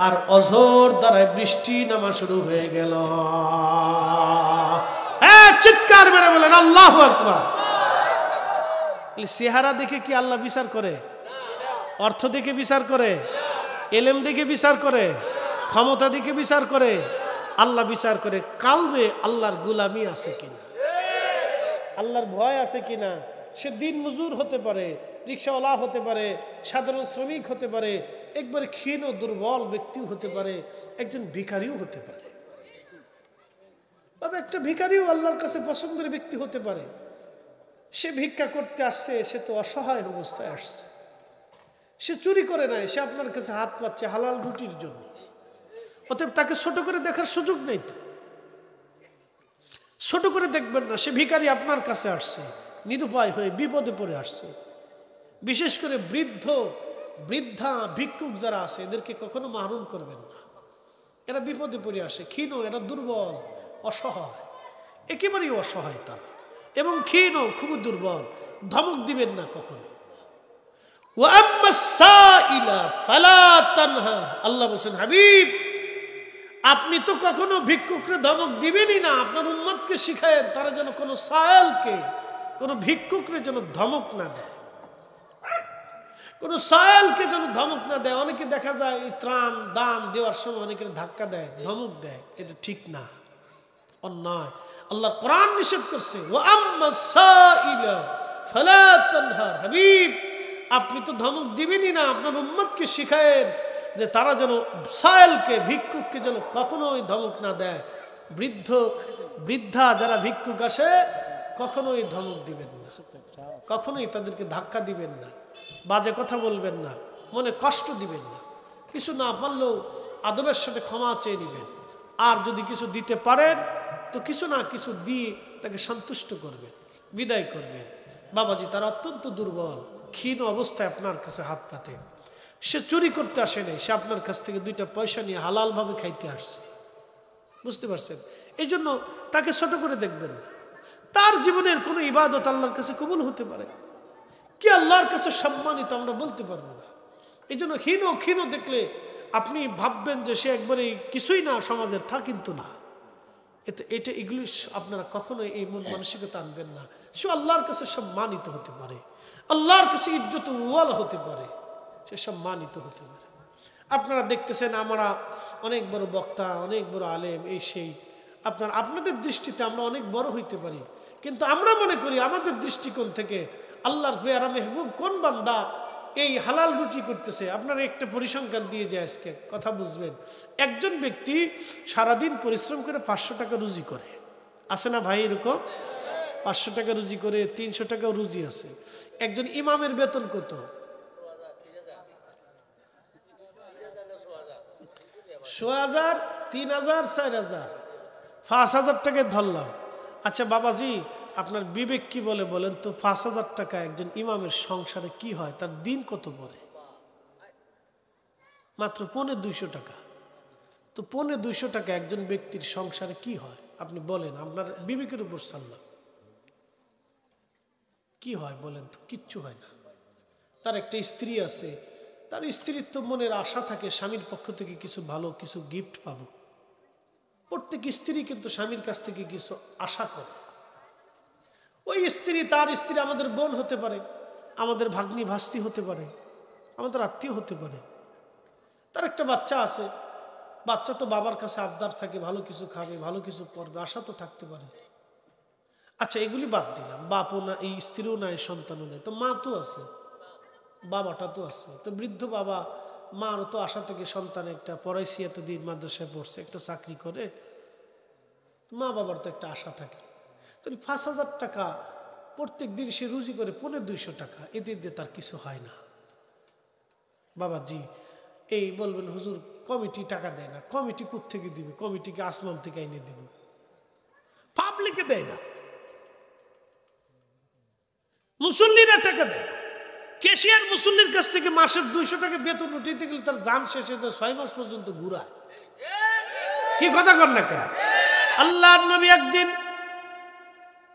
আর অঝোর দ্বারায় বৃষ্টি নামা শুরু হয়ে গেল। হ্যাঁ, চিৎকার মেরে বলেন আল্লাহু আকবার। চেহারা দেখে কি আল্লাহ বিচার করে? অর্থ দেখে বিচার করে? এলেম দেখে বিচার করে? ক্ষমতা দেখে বিচার করে? আল্লাহ বিচার করে কালবে আল্লাহর গোলামি আছে কিনা, আল্লাহর ভয় আছে কিনা। সে দিন মজুর হতে পারে, রিক্সাওয়ালা হতে পারে, সাধারণ শ্রমিক হতে পারে, একবারে ক্ষীণ ও দুর্বল ব্যক্তিও হতে পারে, একজন ভিখারিও হতে পারে। তবে একটা ভিখারিও আল্লাহর কাছে পছন্দের ব্যক্তি হতে পারে। সে ভিক্ষা করতে আসছে, সে তো অসহায় অবস্থায় আসছে, সে চুরি করে নাই, সে আপনার কাছে হাত পাচ্ছে হালাল রুটির জন্য। অতএব তাকে ছোট করে দেখার সুযোগ নেই। তো ছোট করে দেখবেন না, সে ভিখারি আপনার কাছে আসছে, নিরুপায় হয়ে বিপদে পড়ে আসছে। বিশেষ করে বৃদ্ধা ভিক্ষুক যারা আছে, এদেরকে কখনো মাহরুম করবেন না। এরা বিপদে পড়ে আসে, ক্ষীণ, এরা দুর্বল, অসহায়, একেবারেই অসহায় তারা, এবং ক্ষীণ, খুব দুর্বল। ধমক দিবেন না কখনো। ওয়া আম্মাস সাইলা ফালা তানহার, আল্লাহ বলেন হাবিব আপনি তো কখনো ভিক্ষুককে ধমক দিবেনই না, আপনার উম্মতকে শিখায়েন তারা যেন কোনো সায়েলকে, কোনো ভিক্ষুককে যেন ধমক না দেয়, কোনো সায়েলকে যেন ধমক না দেয়। অনেকে দেখা যায় এই ত্রাণ দান দেওয়ার সময় অনেকের ধাক্কা দেয়, ধমক দেয়, এটা ঠিক না, অন্যায়। আল্লাহ কোরআন নিষেধ করছে ওয়া আম্মাস সাইলা ফালা তানহার, হাবিব আপনি তো ধমক দিবেনই না, আপনার উম্মতকে শিখায়েন যে তারা যেন সায়েলকে, ভিক্ষুককে যেন কখনোই ধমক না দেয়। বৃদ্ধা যারা ভিক্ষুক আসে কখনোই ধমক দিবেন না, কখনোই তাদেরকে ধাক্কা দিবেন না, বাজে কথা বলবেন না, মনে কষ্ট দিবেন না। কিছু না পারলেও আদবের সাথে ক্ষমা চেয়ে নেবেন। আর যদি কিছু দিতে পারেন তো কিছু না কিছু দিয়ে তাকে সন্তুষ্ট করবেন, বিদায় করবেন। বাবাজি তারা অত্যন্ত দুর্বল, ক্ষীণ অবস্থায় আপনার কাছে হাত পাতে, সে চুরি করতে আসে নাই, সে আপনার কাছ থেকে 2টা পয়সা নিয়ে হালালভাবে খাইতে আসছে, বুঝতে পারছেন? এই জন্য তাকে ছোট করে দেখবেন না। তার জীবনের কোনো ইবাদত আল্লাহর কাছে কবুল হতে পারে কি আল্লাহর কাছে সম্মানিত আমরা বলতে পারবো না। এই জন্য ক্ষীণ দেখলে আপনি ভাববেন যে সে একবারে কিছুই না সমাজের, তা কিন্তু না। এটা এগুলি আপনারা কখনোই এই মন মানসিকতা আনবেন না। সে আল্লাহর কাছে সম্মানিত হতে পারে, আল্লাহর কাছে ইজ্জত ওয়ালা হতে পারে, সে সম্মানিত হতে পারে। আপনারা দেখতেছেন আমরা অনেক বড় বক্তা, অনেক বড় আলেম, এই সেই, আপনাদের দৃষ্টিতে আমরা অনেক বড় হইতে পারি, কিন্তু আমরা মনে করি আমাদের দৃষ্টিকোণ থেকে আল্লাহর পেয়ারা মেহবুব কোন বান্দা এই হালাল রুটি করতেছে। আপনারা একটা পরিসংখ্যান দিয়ে যায় আজকে, কথা বুঝবেন। একজন ব্যক্তি সারাদিন পরিশ্রম করে 500 টাকা রুজি করে, আছে না ভাই? এরকম 500 টাকা রুজি করে, 300 টাকাও রুজি আছে। একজন ইমামের বেতন কত? 6,000, 3,000, 4,000, 5,000 টাকায় ধরলাম। আচ্ছা বাবাজি আপনার বিবেক কি বলে বলেন তো, 5,000 টাকা একজন ইমামের সংসারে কি হয়? তার দিন কত পড়ে? মাত্র 250 টাকা। তো 250 টাকা একজন ব্যক্তির সংসারে কি হয় আপনি বলেন, আপনার বিবেকের উপর সাল্লাম, কি হয় বলেন তো? কিচ্ছু হয় না। তার একটা স্ত্রী আছে, তার স্ত্রীর তো মনের আশা থাকে স্বামীর পক্ষ থেকে কিছু ভালো কিছু গিফট পাবো। প্রত্যেক স্ত্রী কিন্তু স্বামীর কাছ থেকে কিছু আশা করে। ওই স্ত্রী, তার স্ত্রী আমাদের বোন হতে পারে, আমাদের ভাগ্নি ভাস্তি হতে পারে, আমাদের আত্মীয় হতে পারে। তার একটা বাচ্চা আছে, বাচ্চা তো বাবার কাছে আবদার থাকে, ভালো কিছু খাবে, ভালো কিছু পড়বে, আশা তো থাকতে পারে। আচ্ছা এগুলি বাদ দিলাম, বাপও না, এই স্ত্রীও নাই, সন্তানও নেই, তো মা তো আছে, বাবাটা তো আছে। তো বৃদ্ধ বাবা মারও তো আশা থেকে সন্তান একটা পড়াইছি, এতদিন মাদ্রাসায় পড়ছে, একটা চাকরি করে, মা বাবার তো একটা আশা থাকে। তো 5,000 টাকা প্রত্যেক দিন সে রুজি করে 250 টাকা, এদের দিয়ে তার কিছু হয় না। বাবাজি এই বলবেন হুজুর কমিটি টাকা দেয় না, কমিটি কোত্থেকে দিবে? কমিটিকে আসমান থেকে এনে দিবে, পাবলিকে দেয় না, মুসল্লিরা টাকা দেয়। ক্যাশিয়ার মুসল্লির কাছ থেকে মাসের 200 টাকা বেতন উঠাইতে গেলে তার জান শেষ হয়ে যায়, 6 মাস পর্যন্ত ঘুরায়। কি কথা কর না কে? আল্লাহর নবী একদিন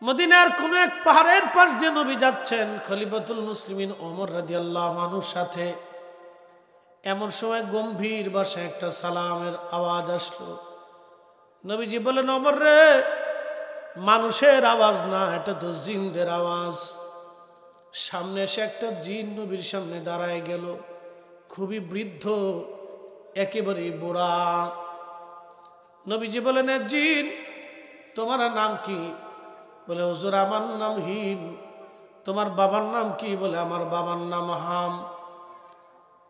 মদিনার কোন এক পাহাড়ের পাশ দিয়ে নবী যাচ্ছেন, খলিফাতুল মুসলিমিন ওমর রাদিয়াল্লাহু আনহুর সাথে। এমন সময় গম্ভীর ভাষায় একটা সালামের আওয়াজ আসলো। নবীজি বলেন, ওমর রে, মানুষের আওয়াজ না, এটা তো জিনদের আওয়াজ। সামনে এসে একটা জিন নবীর সামনে দাঁড়ায় গেল, খুবই বৃদ্ধ, একেবারে বুড়া। নবীজি বলেন, জিন তোমার নাম কি? বলে, হুজুর আমার নাম হিম। তোমার বাবার নাম কি? বলে, আমার বাবার নাম হাম।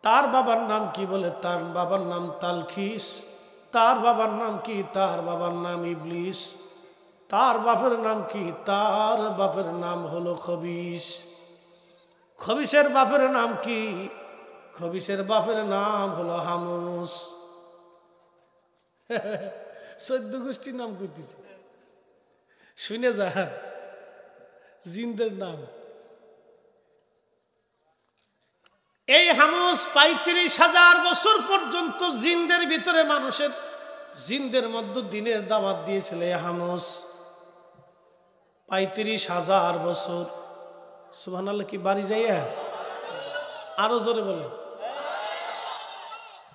তার বাবার নাম কি? বলে, তার বাবার নাম তালখিস। তার বাবার নাম কি? তার বাবার নাম ইবলিস। তার বাপের নাম কি? তার বাপের নাম হলো খবিস। খবিসের বাপের নাম কি? খবিসের বাপের নাম হলো হামুস। 14 গোষ্ঠীর নাম কইতেছি, শুনে যান জিনদের নাম। এই হামুস 35,000 বছর পর্যন্ত জিনদের ভিতরে মানুষের, জিনদের মধ্যে দিনের দাওয়াত দিয়েছিল এই হামুস 35,000 বছর। সুবহানাল্লাহ, কি বাড়ি যাইয়া আরো জোরে বলেন।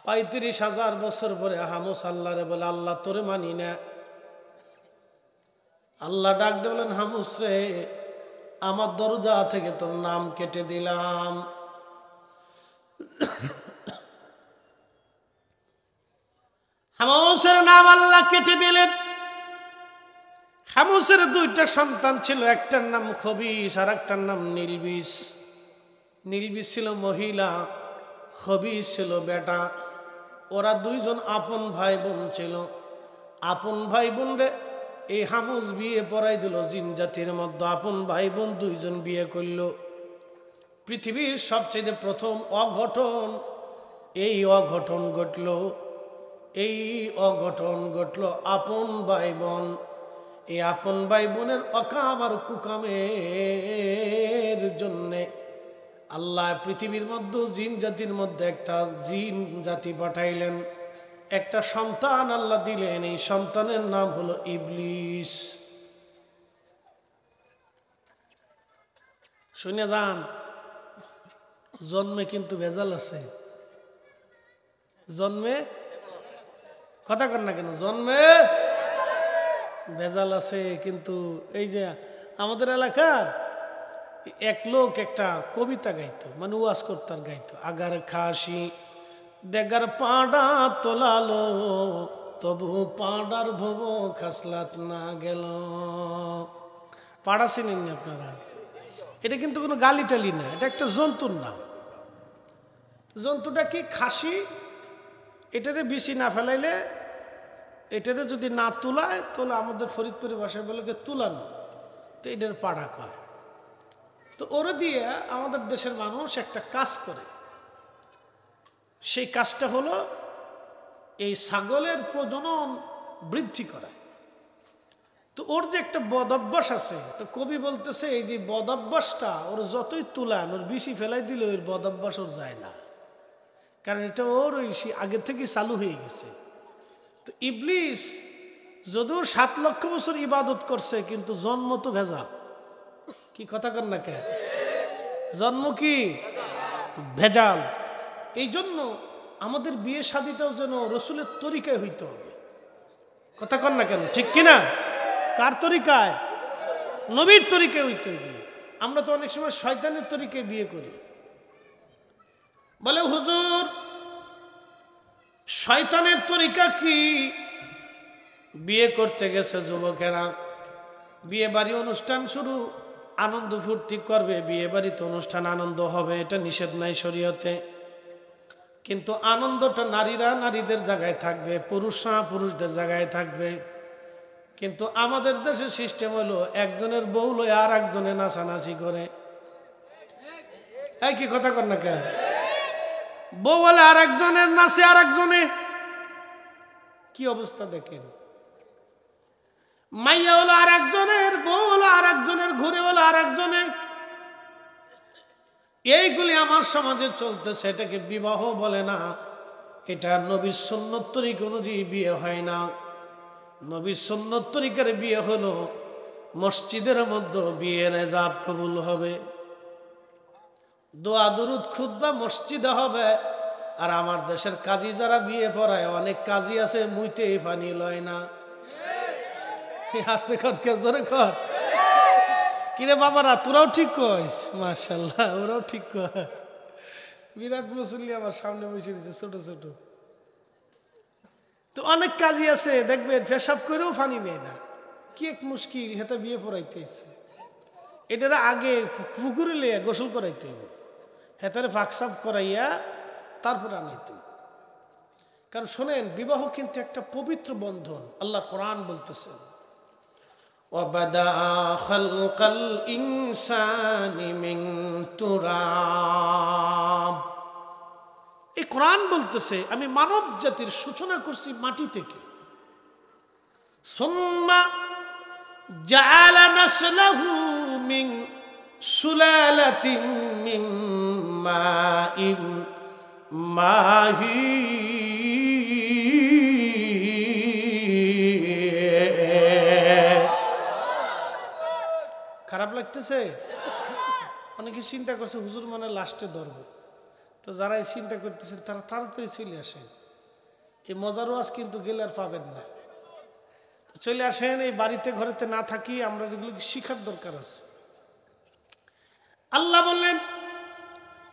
৩৫,০০০ বছর পরে হামুস আল্লাহরে বলে, আল্লাহ তোরে মানি না। আল্লাহ ডাক দিয়ে বলেন, হামুস রে, আমার দরজা থেকে তোর নাম কেটে দিলাম। হামুসের নাম আল্লাহ কেটে দিলেন। হামুসের 2টা সন্তান ছিল, একটার নাম খবিস আর একটার নাম নীলবিস। নীলবিস ছিল মহিলা, খবিস ছিল বেটা। ওরা 2জন আপন ভাই বোন ছিল। আপন ভাই বোন রে এই হামুস বিয়ে পড়াই দিল। জিন জাতির মধ্যে আপন ভাই বোন 2জন বিয়ে করল। পৃথিবীর সবচেয়ে প্রথম অঘটন, এই অঘটন ঘটল। এই অঘটন ঘটল আপন ভাই বোন। এই আপন ভাই বোনের অকাম আর কুকামের জন্যে আল্লাহ পৃথিবীর মধ্যে জিন জাতির মধ্যে একটা জিন জাতি পাঠাইলেন। একটা সন্তান আল্লাহ দিলেন। এই সন্তানের নাম হলো ইবলিস। শুনে যান, জন্মে কিন্তু ভেজাল আছে। জন্মে কথা কর না কেন, জন্মে ভেজাল আছে। কিন্তু এই যে আমাদের এলাকার এক লোক একটা কবিতা গাইতো, মানে ওয়াজ করতার গাইতো, আগার খাসি দেগার পাড়া তোলালো, তবু পাড়ার ভব খাসলাত না গেল। পাড়া চিনেননি আপনারা? এটা কিন্তু কোনো গালি টালি না, এটা একটা জন্তুর নাম। জন্তুটা কি? খাসি। এটারে বেশি না ফেলাইলে, এটারে যদি না তুলায়, তাহলে আমাদের ফরিদপুরি ভাষায় বলে তুলানো, তো এটার পাড়া কয়। তো ওরা দিয়ে আমাদের দেশের মানুষ একটা কাজ করে। সেই কাজটা হলো এই ছাগলের প্রজনন বৃদ্ধি করা। তো ওর যে একটা বদ অভ্যাস আছে, তো কবি বলতেছে এই যে বদ অভ্যাসটা ওর যতই তুলান, ওর বেশি ফেলাই দিলে ওর বদ অভ্যাস ওর যায় না, কারণ এটা ওর ওই আগে থেকে চালু হয়ে গেছে। তো ইবলিস যদিও 7 লক্ষ বছর ইবাদত করছে, কিন্তু জন্ম তো ভেজাল। কি কথা কর না কে? জন্ম কি ভেজাল। এই জন্য আমাদের বিয়ে শাদীটাও যেন রসুলের তরিকায় হইতে হবে। কথা কর না কেন? ঠিক কিনা? কার তরিকায়? নবীর তরিকায় হইতে হবে। আমরা তো অনেক সময় শয়তানের তরিকায় বিয়ে করি। বলে হুজুর শয়তানের তরিকা কি? বিয়ে করতে গেছে যুবকেরা, বিয়ে বাড়ি অনুষ্ঠান শুরু, আনন্দ ফুর্তি করবে, বিয়ে বাড়িতে অনুষ্ঠান আনন্দ হবে, এটা নিষেধ নাই শরীয়তে। কিন্তু আনন্দটা নারীরা নারীদের জায়গায় থাকবে, পুরুষরা পুরুষদের জায়গায় থাকবে। কিন্তু আমাদের দেশে সিস্টেম হলো একজনের বউ লয় আর একজনে নাচানাচি করে। এই কি কথা কর না কেন? বউ বলে আর একজনের নাচে আর একজনে। কি অবস্থা দেখেন। মাইয়া হলো আর একজনের, বউ হলো আর একজনের, ঘুরে হলো আর একজনের। এইগুলি আমার সমাজে চলতেছে। এটাকে বিবাহ বলে না, এটা নবীর সুন্নত তরিকা অনুযায়ী বিয়ে হয় না। নবীর সুন্নত তরিকার বিয়ে হলো মসজিদের মধ্যে বিয়ের এজাব কবুল হবে, দোয়া দুরুদ খুতবা মসজিদে হবে। আর আমার দেশের কাজী যারা বিয়ে পড়ায়, অনেক কাজী আছে মুইতেই পানি লয় না। হাসতে কর, কে জোরে কর। কিরে বাবারা, তোরাও ঠিক কইস। মাশাআল্লাহ, ওরাও ঠিক কয়। বিরাট মুসল্লি আমার সামনে বসে দিচ্ছে, ছোট ছোট। তো অনেক কাজী আছে দেখবেন পেশাব করেও পানি নেয় না। কি এক মুশকিল, হেতে বিয়ে পড়াইতে ইচ্ছে। এটারা আগে পুকুরে লিয়ে গোসল করাইতে হবে, হেতারে ফাঁকসাফ করাইয়া তারপরে আনাইতে হবে। কারণ শোনেন, বিবাহ কিন্তু একটা পবিত্র বন্ধন। আল্লাহ কোরআন বলতেছেন, وَبَدَأَ خَلْقَ الْإِنسَانِ مِنْ تُرَابٍ। এই কোরআন বলতেছে আমি মানব জাতির সূচনা করছি মাটি থেকে। সুম্মা জাআলা নাসলাহু মিন সুলালাতিন মিন মাইন মাহিন। খারাপ লাগতেছে? অনেকে চিন্তা করছে হুজুর মানে লাস্টে ধরবে। তো যারা এই চিন্তা করতেছেন তারা তাড়াতাড়ি চলে আসেন, এই মজার ওয়াজ কিন্তু গেলে আর পাবেন না। চলে আসেন, এই বাড়িতে ঘরেতে না থাকি, আমরা এগুলোকে শিখার দরকার আছে। আল্লাহ বললেন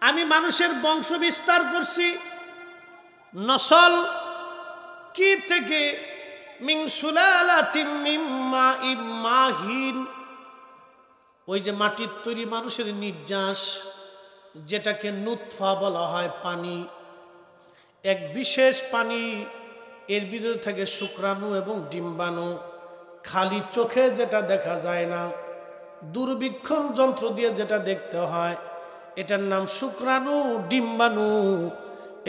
আমি মানুষের বংশ বিস্তার করছি, নসল কি থেকে, মিন সুলালাতিম মিন মাইম মাহিন, ওই যে মাটির তৈরি মানুষের নির্যাস, যেটাকে নুতফা বলা হয়, পানি, এক বিশেষ পানি, এর ভিতরে থাকে শুক্রাণু এবং ডিম্বাণু, খালি চোখে যেটা দেখা যায় না, দূরবীক্ষণ যন্ত্র দিয়ে যেটা দেখতে হয়, এটার নাম শুক্রাণু ডিম্বাণু।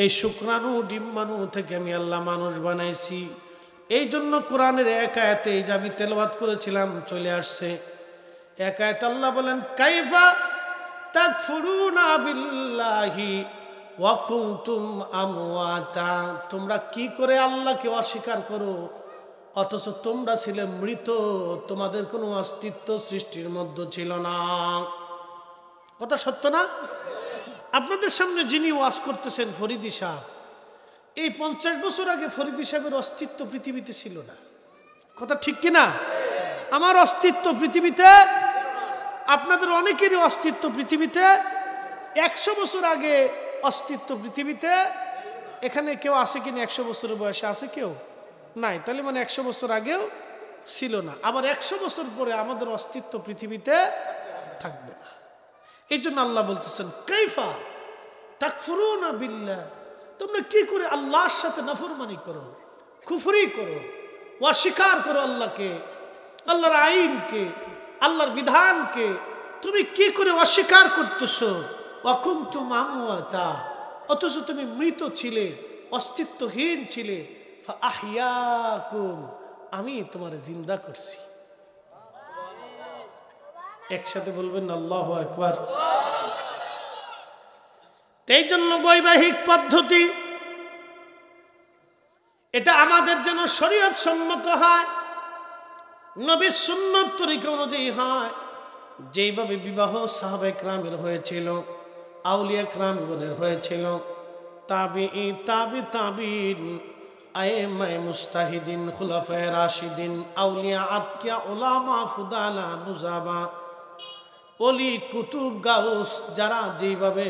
এই শুক্রাণু ডিম্বাণু থেকে আমি আল্লাহ মানুষ বানাইছি। এই জন্য কোরআনের এক আয়াতে, যে আমি তেলাওয়াত করেছিলাম চলে আসছে, এক আয়াত আল্লাহ বলেন কাইফা তাকফুরুনা বিল্লাহি ওয়া কুনতুম আমওয়াতা, তোমরা কি করে আল্লাহকে অস্বীকার করো অথচ তোমরা ছিলে মৃত, তোমাদের কোনো অস্তিত্ব সৃষ্টির মধ্যে ছিল না। কথা সত্য না? আপনাদের সামনে যিনি ওয়াজ করতেছেন ফরিদি সাহেব, এই 50 বছর আগে ফরিদি সাহেবের অস্তিত্ব পৃথিবীতে ছিল না। কথা ঠিক কিনা? আমার অস্তিত্ব পৃথিবীতে, আপনাদের অনেকেরই অস্তিত্ব পৃথিবীতে। 100 বছর আগে অস্তিত্ব পৃথিবীতে, এখানে কেউ আছে কিনা 100 বছরের বয়সে? আছে কেউ? নাই। তাহলে মানে 100 বছর আগেও ছিল না, আবার 100 বছর পরে আমাদের অস্তিত্ব পৃথিবীতে থাকবে না। এই জন্য আল্লাহ বলতেছেন কাইফা তাকফুরুনা বিল্লাহ, তোমরা কি করে আল্লাহর সাথে নাফরমানি করো, কুফরি করো, অস্বীকার করো আল্লাহকে, আল্লাহর আইনকে, আল্লাহর বিধানকে তুমি কি করে অস্বীকার করতেছো। ওয়া কুনতুম আমওয়াতা, অথচ তুমি মৃত ছিলে, অস্তিত্বহীন ছিলে। ফাআহইয়াকুম, আমি তোমারে জিন্দা করছি। একসাথে বলবেন আল্লাহু আকবার। এই জন্য বৈবাহিক পদ্ধতি এটা আমাদের যেন শরীয়ত সম্মত হয়, নবীর সুন্নত তরিকা অনুযায়ী হয়। যেইভাবে বিবাহ সাহাবায়ে কেরামের হয়েছিল, আউলিয়া কেরামগণের হয়েছিল, তাবিঈ তাবি তাবিন, আইম্মায়ে মুজতাহিদিন, খুলাফায়ে রাশিদিন, আউলিয়া আতকিয়া, উলামা ফুদালা, নুজাবা, ওলি কুতুব গাউস, যারা যেইভাবে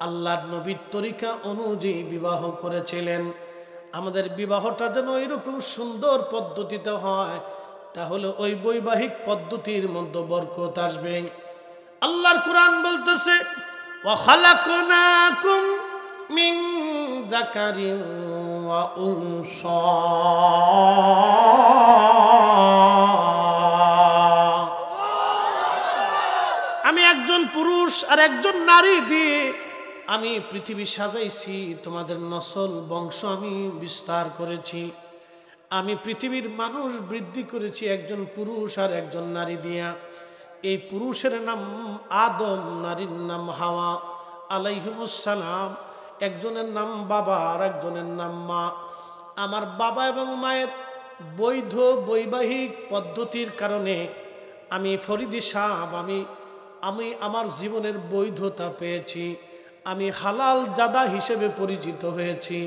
আল্লাহর নবীর তরিকা অনুযায়ী বিবাহ করেছিলেন, আমাদের বিবাহটা যেন এরকম সুন্দর পদ্ধতিতে হয়, তাহলে ওই বৈবাহিক পদ্ধতির মধ্যে বরকত আসবে। আল্লাহর কোরআন বলতেছে ওয়া খালাকনাকুম মিন যাকারিন ওয়া উনসা, আমি একজন পুরুষ আর একজন নারী দিয়ে আমি পৃথিবী সাজাইছি, তোমাদের নসল বংশ আমি বিস্তার করেছি, আমি পৃথিবীর মানুষ বৃদ্ধি করেছি একজন পুরুষ আর একজন নারী দিয়া। এই পুরুষের নাম আদম, নারীর নাম হাওয়া আলাইহিমুস সালাম, একজনের নাম বাবা আর একজনের নাম মা। আমার বাবা এবং মায়ের বৈধ বৈবাহিক পদ্ধতির কারণে আমি ফরিদি সাহেব, আমি আমার জীবনের বৈধতা পেয়েছি, আমি হালাল জাদা হিসেবে পরিচিত হয়েছি।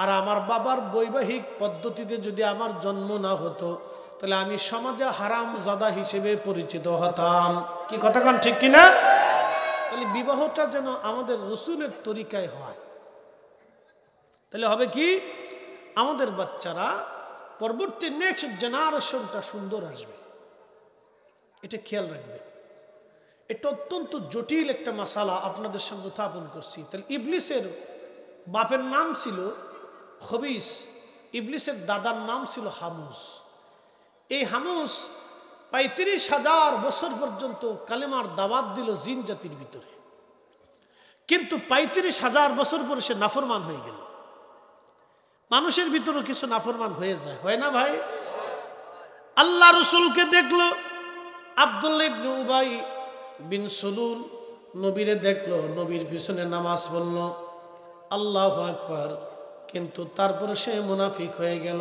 আর আমার বাবার বৈবাহিক পদ্ধতিতে যদি আমার জন্ম না হতো, তাহলে আমি সমাজে হারাম জাদা হিসেবে পরিচিত হতাম। কি কথা কান ঠিক কিনা? তাহলে বিবাহটা যেন আমাদের রসুলের তরিকায় হয়, তাহলে হবে কি, আমাদের বাচ্চারা পরবর্তী নেক্সট জেনারেশনটা সুন্দর আসবে। এটা খেয়াল রাখবেন। এটা অত্যন্ত জটিল একটা মাসালা আপনাদের সামনে উত্থাপন করছি। তাহলে ইবলিসের বাপের নাম ছিল খবিস, ইবলিসের দাদার নাম ছিল হামুস। এই হামুস ৩৫,০০০ বছর পর্যন্ত কালেমার দাওয়াত দিল জিন জাতির ভিতরে, কিন্তু ৩৫,০০০ বছর পরে সে নাফরমান হয়ে গেল। মানুষের ভিতরেও কিছু নাফরমান হয়ে যায়, হয় না ভাই? আল্লাহ রসুলকে দেখলো আব্দুল্লাহ ইবনে উবাই বিন সুলুল, নবীরে দেখলো, নবীর পিছনে নামাজ পড়ল, আল্লাহু আকবার, কিন্তু তারপরে সে মুনাফিক হয়ে গেল,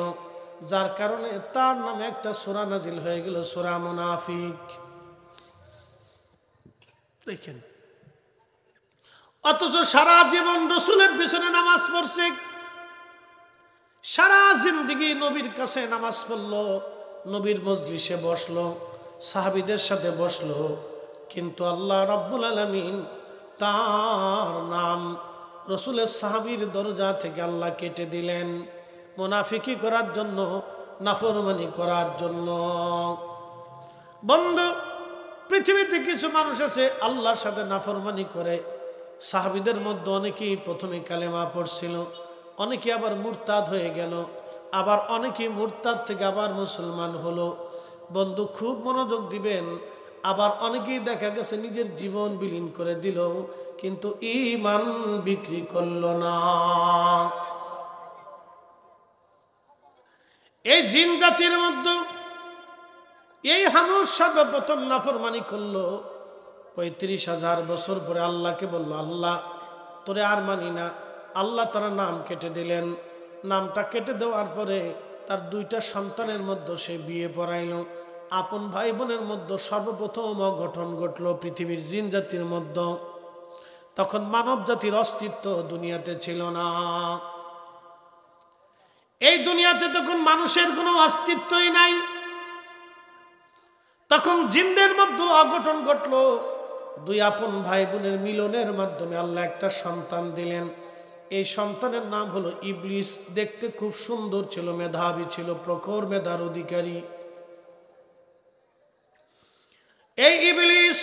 যার কারণে তার নামে একটা সূরা নাজিল হয়ে গেল, সূরা মুনাফিক। দেখেন অথচ সারা জীবন রসুলের পিছনে নামাজ পড়ছে, সারা জিন্দেগি নবীর কাছে নামাজ পড়লো, নবীর মজলিসে বসলো, সাহাবীদের সাথে বসলো, কিন্তু আল্লাহ রাব্বুল আলামিন তার নাম রসুলের সাহাবীর দরজা থেকে আল্লাহ কেটে দিলেন মুনাফিকি করার জন্য, নাফরমানি করার জন্য। বন্ধু, পৃথিবীতে কিছু মানুষ আছে আল্লাহর সাথে নাফরমানি করে। সাহাবীদের মধ্যে অনেকেই প্রথমে কালেমা পড়ছিল, অনেকে আবার মুরতাদ হয়ে গেল, আবার অনেকেই মুরতাদ থেকে আবার মুসলমান হলো। বন্ধু, খুব মনোযোগ দিবেন। আবার অনেকেই দেখা গেছে নিজের জীবন বিলীন করে দিল, কিন্তু ঈমান বিক্রি করল না। এই জিন জাতির মধ্যে এই হানুস সর্বপ্রথম নাফরমানি করলো। ৩৫,০০০ বছর পরে আল্লাহকে বলল, আল্লাহ তোরে আর মানি না। আল্লাহ তার নাম কেটে দিলেন। নামটা কেটে দেওয়ার পরে তার 2টা সন্তানের মধ্যে সে বিয়ে পড়াইল। আপন ভাই বোনের মধ্যে সর্বপ্রথম অঘটন ঘটল পৃথিবীর জিন জাতির মধ্যে। তখন মানব জাতির অস্তিত্ব দুনিয়াতে ছিল না। এই দুনিয়াতে তখন মানুষের কোনো অস্তিত্বই নাই। তখন জিনদের মধ্যে অঘটন ঘটল। 2 আপন ভাই বোনের মিলনের মাধ্যমে আল্লাহ একটা সন্তান দিলেন। এই সন্তানের নাম হলো ইবলিস। দেখতে খুব সুন্দর ছিল, মেধাবী ছিল, প্রখর মেধার অধিকারী। এই ইবলিস,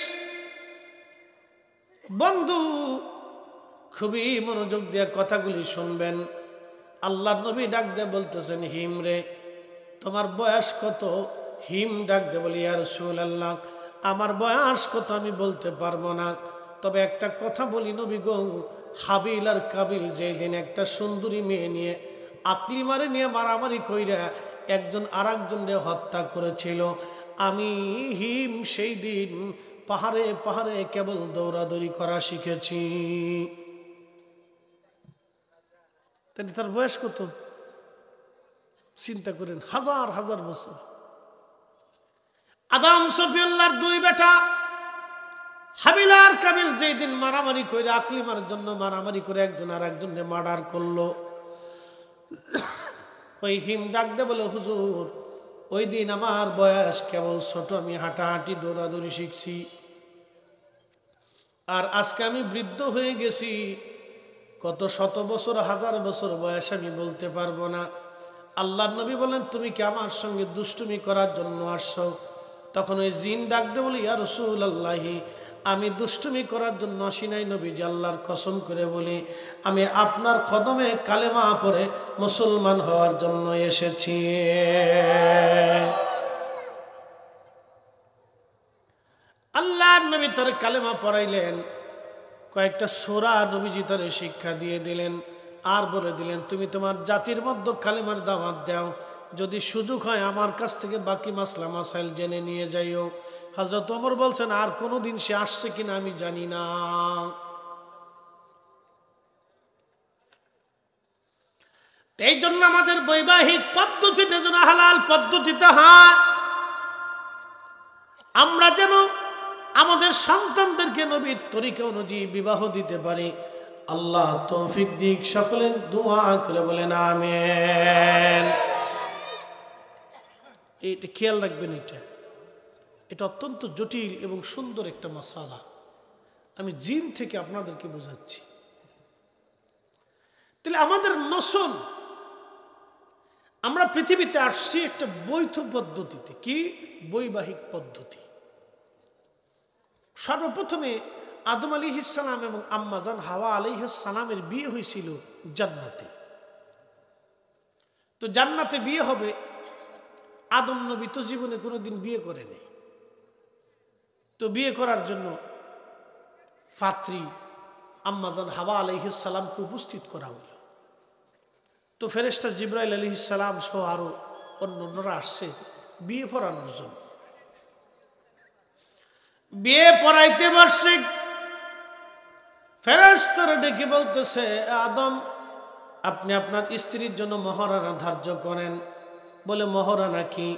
বন্ধু খুবই মনোযোগ দিয়ে কথাগুলি শুনবেন। আল্লাহর নবী ডাক দিয়ে বলতেছেন, হিম রে তোমার বয়স কত? হিম ডাক দিয়ে বলি, ইয়া রাসূলুল্লাহ আমার বয়স কত আমি বলতে পারবো না, তবে একটা কথা বলি নবী গো, হাবিল আর কাবিল যেই দিন একটা সুন্দরী মেয়ে নিয়ে আকলি মারে নিয়ে মারামারি কইরা একজন আর একজনকে হত্যা করেছিল, আমি হিম সেই দিন পাহাড়ে পাহাড়ে কেবল দৌড়াদৌড়ি করা শিখেছি। তার বয়স কত চিন্তা করেন, 1000 বছর। আদম সফিউল্লাহর 2 বেটা হাবিল আর কাবিল যেই দিন মারামারি করে আকলিমার জন্য মারামারি করে একজন আর একজনকে মার্ডার করলো, ওই হিম ডাক দে বলে, হুজুর ওই দিন আমার বয়স কেবল ছোট, আমি হাঁটাহাঁটি দৌড়াদৌড়ি শিখছি, আর আজকে আমি বৃদ্ধ হয়ে গেছি, কত শত বছর 1000 বছর বয়স আমি বলতে পারবো না। আল্লাহর নবী বলেন, তুমি কি আমার সঙ্গে দুষ্টুমি করার জন্য আসছো? তখন ওই জিন ডাক দে বলি, ইয়া রাসূলুল্লাহ আমি দুষ্টুমি করার জন্য আসি নাই নবীজি, আল্লাহর কসম করে বলি আমি আপনার কদমে কালেমা পড়ে মুসলমান হওয়ার জন্য এসেছি। আল্লাহর নবী তার কালেমা পড়াইলেন, কয়েকটা সূরা নবীজি তার শিক্ষা দিয়ে দিলেন, আর বলে দিলেন তুমি তোমার জাতির মধ্যে কালেমার দাওয়াত দাও, যদি সুযোগ হয় আমার কাছ থেকে বাকি মাসলা মাসাইল জেনে নিয়ে যাইও। হযরত ওমর বলছেন, আর কোনোদিন সে আসছে কিনা আমি জানি না। এই জন্য আমাদের বৈবাহিক পদ্ধতিটা যেন হালাল পদ্ধতিতে হয়, আমরা যেন আমাদের সন্তানদেরকে নবীর তরিকা অনুযায়ী বিবাহ দিতে পারি। আল্লাহ তৌফিক দিক। সকলে দোয়া করে বলেন আমিন। এটা খেয়াল রাখবেন, এটা অত্যন্ত জটিল এবং সুন্দর একটা মাসালা। আমি জিন থেকে আপনাদেরকে বোঝাচ্ছি। তাহলে আমাদের নসল, আমরা পৃথিবীতে আসছি একটা বৈধ পদ্ধতিতে। কি বৈবাহিক পদ্ধতি? সর্বপ্রথমে আদম আলাইহিস সালাম এবং আম্মা জান হাওয়া আলাইহিস সালামের বিয়ে হয়েছিল জান্নাতে। তো জান্নাতে বিয়ে হবে, আদম নবী তো জীবনে কোনোদিন বিয়ে করেনি। তো বিয়ে করার জন্য পাত্রী আম্মা জান হাওয়া আলাইহিস সালামকে উপস্থিত করা হলো। তো ফেরেশতা জিবরাইল আলাইহিস সালাম সহ আরো অন্যরা আসছে বিয়ে পড়ানোর জন্য। বিয়ে পড়াইতে বসছে, ফেরেশতারা ডেকে বলতেছে, আদম আপনি আপনার স্ত্রীর জন্য মহারানা ধার্য করেন। বলে মহারানা কি?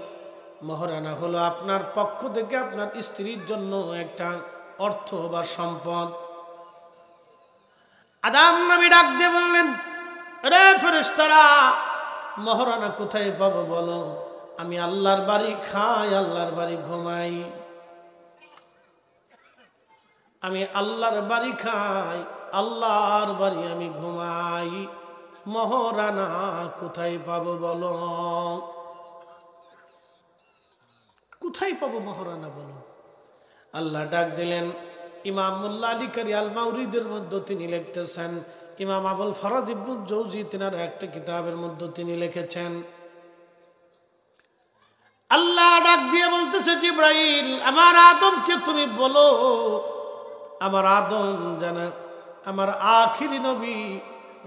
মহারানা হলো আপনার পক্ষ থেকে আপনার স্ত্রীর জন্য একটা অর্থ বা সম্পদ। আদম নবী ডাক দিয়ে বললেন, রে ফেরেশতারা, মহারানা কোথায় পাবো বলো? আমি আল্লাহর বাড়ি খাই, আল্লাহর বাড়ি ঘুমাই। আমি আল্লাহর বাড়ি খাই, আল্লাহর বাড়ি আমি ঘুমাই। মহারানা কোথায় পাবো বলো? কোথায় পাবো মহারানা বলো? আল্লাহ ডাক দিলেন। ইমাম মোল্লা আলী কারি আল মাউরিদের মধ্যে তিনি লিখতেছেন, ইমাম আবুল ফরাজ ইবনুল জৌজি তিনার একটা কিতাবের মধ্যে তিনি লিখেছেন, আল্লাহ ডাক দিয়ে বলতেছে, জিবরাইল, আমার আদমকে তুমি বলো, আমার আদম যেন আমার আখিরি নবী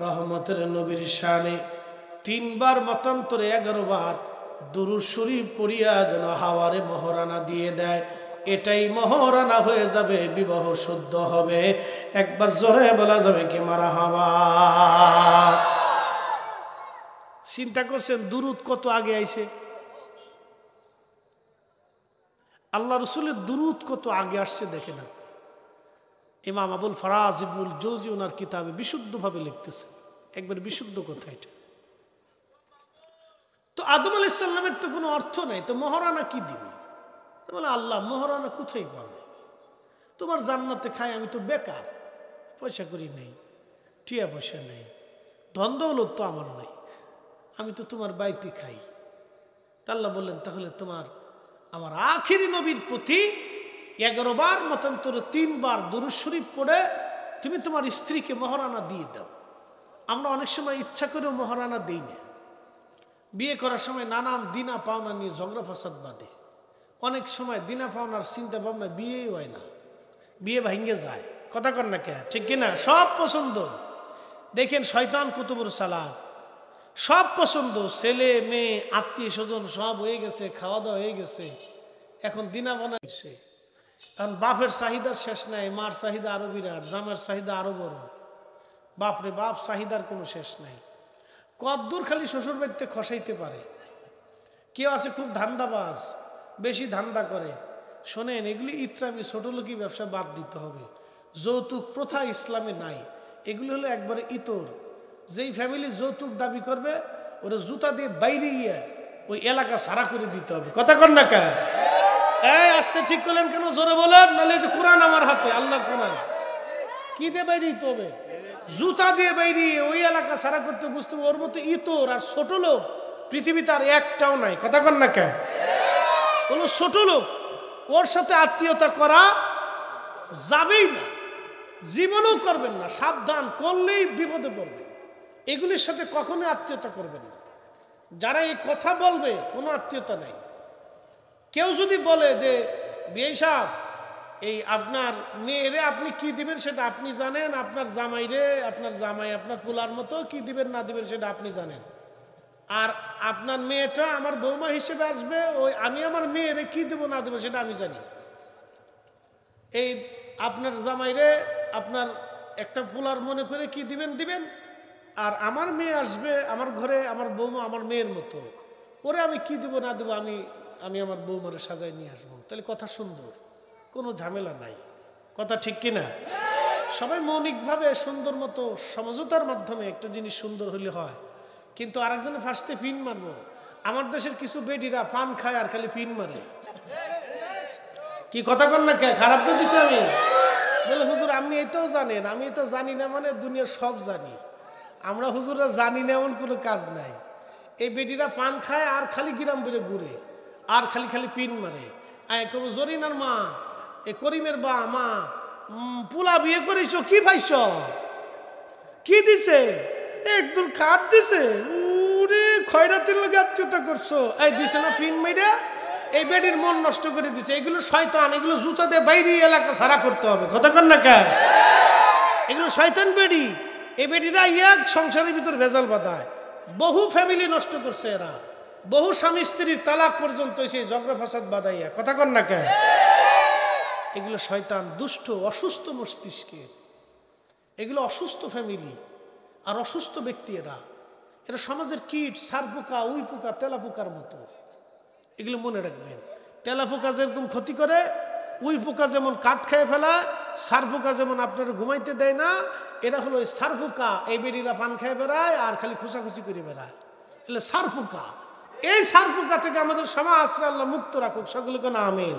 রহমতের নবীর শানে 3 বার মতান্তরে 11 বার দুরূদ শরীফ পড়িয়া যেন হাওয়ারে মহারানা দিয়ে দেয়। এটাই মহারানা হয়ে যাবে, বিবাহ শুদ্ধ হবে। একবার জোরে বলা যাবে কি মারহাবা? চিন্তা করছেন দুরূদ কত আগে আইছে? আল্লাহ রসুলের দুরূদ কত আগে আসছে দেখেন। ইমাম আবুল ফরাজ ইবনুল জৌজি ওনার কিতাবে বিশুদ্ধভাবে লিখতেছে, একবার বিশুদ্ধ কথা এটা। তো আদম আলাইহিস সালামের তো কোনো অর্থ নাই, তো মহারানা কি দিবে? বলে, আল্লাহ মহারানা কোথায় পাবে? তোমার জান্নাতে খাই, আমি তো বেকার, পয়সা করি নেই, টিয়া পয়সা নেই, ধন দৌলত তো আমার নাই, আমি তো তোমার বাড়িতে খাই। আল্লাহ বললেন, তাহলে তোমার আমার আখিরি নবীর প্রতি 11 বার মতান্তরে 3 বার দুরূদ শরীফ পড়ে তুমি তোমার স্ত্রীকে মহারানা দিয়ে দাও। আমরা অনেক সময় ইচ্ছা করেও মহারানা দিই না। বিয়ে করার সময় নানান দিনা পাওনা নিয়ে ঝগড়া ফাসাদ বাঁধে। অনেক সময় দিনা পাওনার চিন্তা ভাবনা বিয়েই হয় না, বিয়ে ভাঙ্গে যায়। কথা কর না কে? ঠিক কিনা? সব পছন্দ। দেখেন শয়তান কত বড় চালাক, সব পছন্দ, ছেলে মেয়ে আত্মীয় স্বজন সব হয়ে গেছে, খাওয়া দাওয়া হয়ে গেছে, এখন দিনা বানা হচ্ছে। কারণ বাপের চাহিদা শেষ নাই, মার চাহিদা আরো বিরাট, জামার চাহিদা আরো বড়। বাপরে বাপ চাহিদার কোনো শেষ নাই। কদ্দূর খালি শ্বশুর বাড়িতে খসাইতে পারে। কেউ আছে খুব ধান্দাবাজ, বেশি ধান্দা করে। শোনেন, এগুলি ইত্রামি ছোট লোকি ব্যবসা বাদ দিতে হবে। যৌতুক প্রথা ইসলামে নাই। এগুলি হলো একবারে ইতর। যেই ফ্যামিলি যৌতুক দাবি করবে ওরা জুতা দিয়ে বাইরে গিয়ে ওই এলাকা সারা করে দিতে হবে। কথা কর না কে? এই আসতে ঠিক করলেন কেন? জোরে বলেন, নাহলে যে কোরআন আমার হাতে, আল্লাহ কোরআন। কি দিয়ে বাইরে দিতে হবে? জুতা দিয়ে বাইরে ওই এলাকা সারা করতে। বুঝতে হবে ওর মতো ইতর আর ছোট লোক পৃথিবীতে আর একটাও নাই। কথা কর না কে? বলো ছোট লোক, ওর সাথে আত্মীয়তা করা যাবেই না, জীবনেও করবেন না। সাবধান, করলেই বিপদে পড়বে। এগুলির সাথে কখনো আত্মীয়তা করবেন না। যারা এই কথা বলবে কোনো আত্মীয়তা নাই। কেউ যদি বলে যে বিয়ে সাহেব, এই আপনার মেয়েরে আপনি কি দিবেন সেটা আপনি জানেন, আপনার জামাইরে, আপনার জামাই আপনার পোলার মতো কি দিবেন না দিবেন সেটা আপনি জানেন, আর আপনার মেয়েটা আমার বৌমা হিসেবে আসবে, ওই আমি আমার মেয়েরে কি দেবো না দেবো সেটা আমি জানি। এই আপনার জামাইরে আপনার একটা পোলার মনে করে কি দিবেন দিবেন, আর আমার মেয়ে আসবে আমার ঘরে, আমার বৌমা আমার মেয়ের মতো, ওরে আমি কি দেবো না দেবো আমি আমার বৌমারে সাজায় নিয়ে আসবো। তাহলে কথা সুন্দর, কোনো ঝামেলা নাই। কথা ঠিক কিনা? সবাই মৌলিকভাবে সুন্দর মতো সমঝোতার মাধ্যমে একটা জিনিস সুন্দর হলে হয়। কিন্তু আরেকজনের ফার্স্টে পিন মারবো। আমার দেশের কিছু বেটিরা পান খায় আর খালি পিন মারে। কি কথা কর না কে? খারাপ করে দিছি আমি? বলে হুজুর আপনি এটাও জানেন। আমি এটা জানি না মানে দুনিয়ার সব জানি। আমরা হুজুররা জানি না এমন কোনো কাজ নাই। এই বেটিরা পান খায় আর খালি গ্রাম বেড়ে ঘুরে আর খালি খালি পিন মারে। জরিনার মা, এ করিমের বা মা, পোলা বিয়ে করেছ, কি পাইছ, কি দিছে? একদম কাঠ দিছে, উরে খয়রাতের লোক আত্মীয়তা করছো, এই দিছে না পিন মাইরা, এই বেডির মন নষ্ট করে দিছে। এগুলো শয়তান, এগুলো জুতা দিয়ে বাইরে এলাকা সারা করতে হবে। কথা কর না কে? এগুলো শয়তান বেডি। এই বেডিরা এক সংসারের ভিতর ভেজাল বাঁধায়, বহু ফ্যামিলি নষ্ট করছে এরা, বহু স্বামী স্ত্রীর তালাক পর্যন্ত সেই ঝগড়া ফাসাদ বাঁধাইয়া। কথা কর না কে? এগুলো শয়তান, দুষ্ট, অসুস্থ মস্তিষ্কের। এগুলো অসুস্থ ফ্যামিলি আর অসুস্থ ব্যক্তি। এরা সমাজের কীট, সার পোকা, উই পোকা, তেলা পোকার মতো। এগুলো মনে রাখবেন। তেলা পোকা যেরকম ক্ষতি করে, উই পোকা যেমন কাঠ খেয়ে ফেলায়, সার পোকা যেমন আপনার ঘুমাইতে দেয় না, এরা হলো ওই সারফুকা। এই বেডিরা পান খেয়ে বেড়ায় আর খালি খুশাখুশি করে বেড়ায়, এগুলো সারফুকা। এই সারফুকা থেকে আমাদের সমাজরা আল্লাহ মুক্ত রাখুক, সকলকে না আমিন।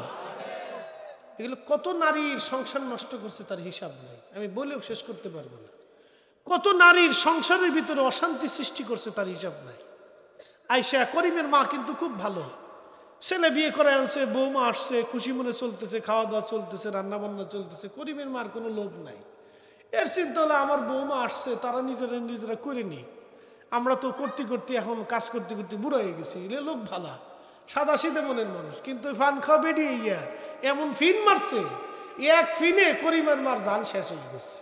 এগুলো কত নারীর সংসার নষ্ট করছে তার হিসাব নাই, আমি বলেও শেষ করতে পারবো না। কত নারীর সংসারের ভিতরে অশান্তি সৃষ্টি করছে তার হিসাব নাই। আয়শা করিমের মা কিন্তু খুব ভালো, ছেলে বিয়ে করে আনছে, বৌমা আসছে, খুশি মনে চলতেছে, খাওয়া দাওয়া চলতেছে, রান্না বান্না চলতেছে, করিমের মার কোনো লোভ নাই। এর চিন্তা হলো আমার বৌমা আসছে, তারা নিজেরা করে নি, আমরা তো করতে করতে এখন কাজ করতে করতে বুড়ো হয়ে গেছি। এলে লোক ভালা, সাদা সিধে মনের মানুষ, কিন্তু ফান খাওয়া বেরিয়ে ইয়া এমন ফিন মারছে, এক ফিনে করিমের মার জান শেষ হয়ে গেছে।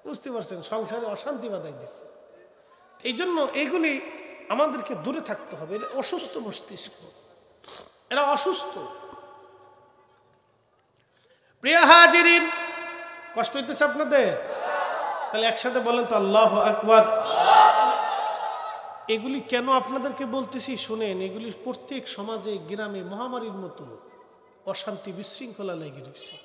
বুঝতে পারছেন, সংসারে অশান্তি বাধাই দিচ্ছে। এই জন্য এগুলি আমাদেরকে দূরে থাকতে হবে। এরা অসুস্থ মস্তিষ্ক, এরা অসুস্থ। প্রিয় হাজিরিন, কষ্ট হইতেছে আপনাদের? তাহলে একসাথে বলেন তো আল্লাহু আকবার। এগুলি কেন আপনাদেরকে বলতেছি শুনেন, এগুলি প্রত্যেক সমাজে গ্রামে মহামারীর মতো অশান্তি বিশৃঙ্খলা লেগে রয়েছে।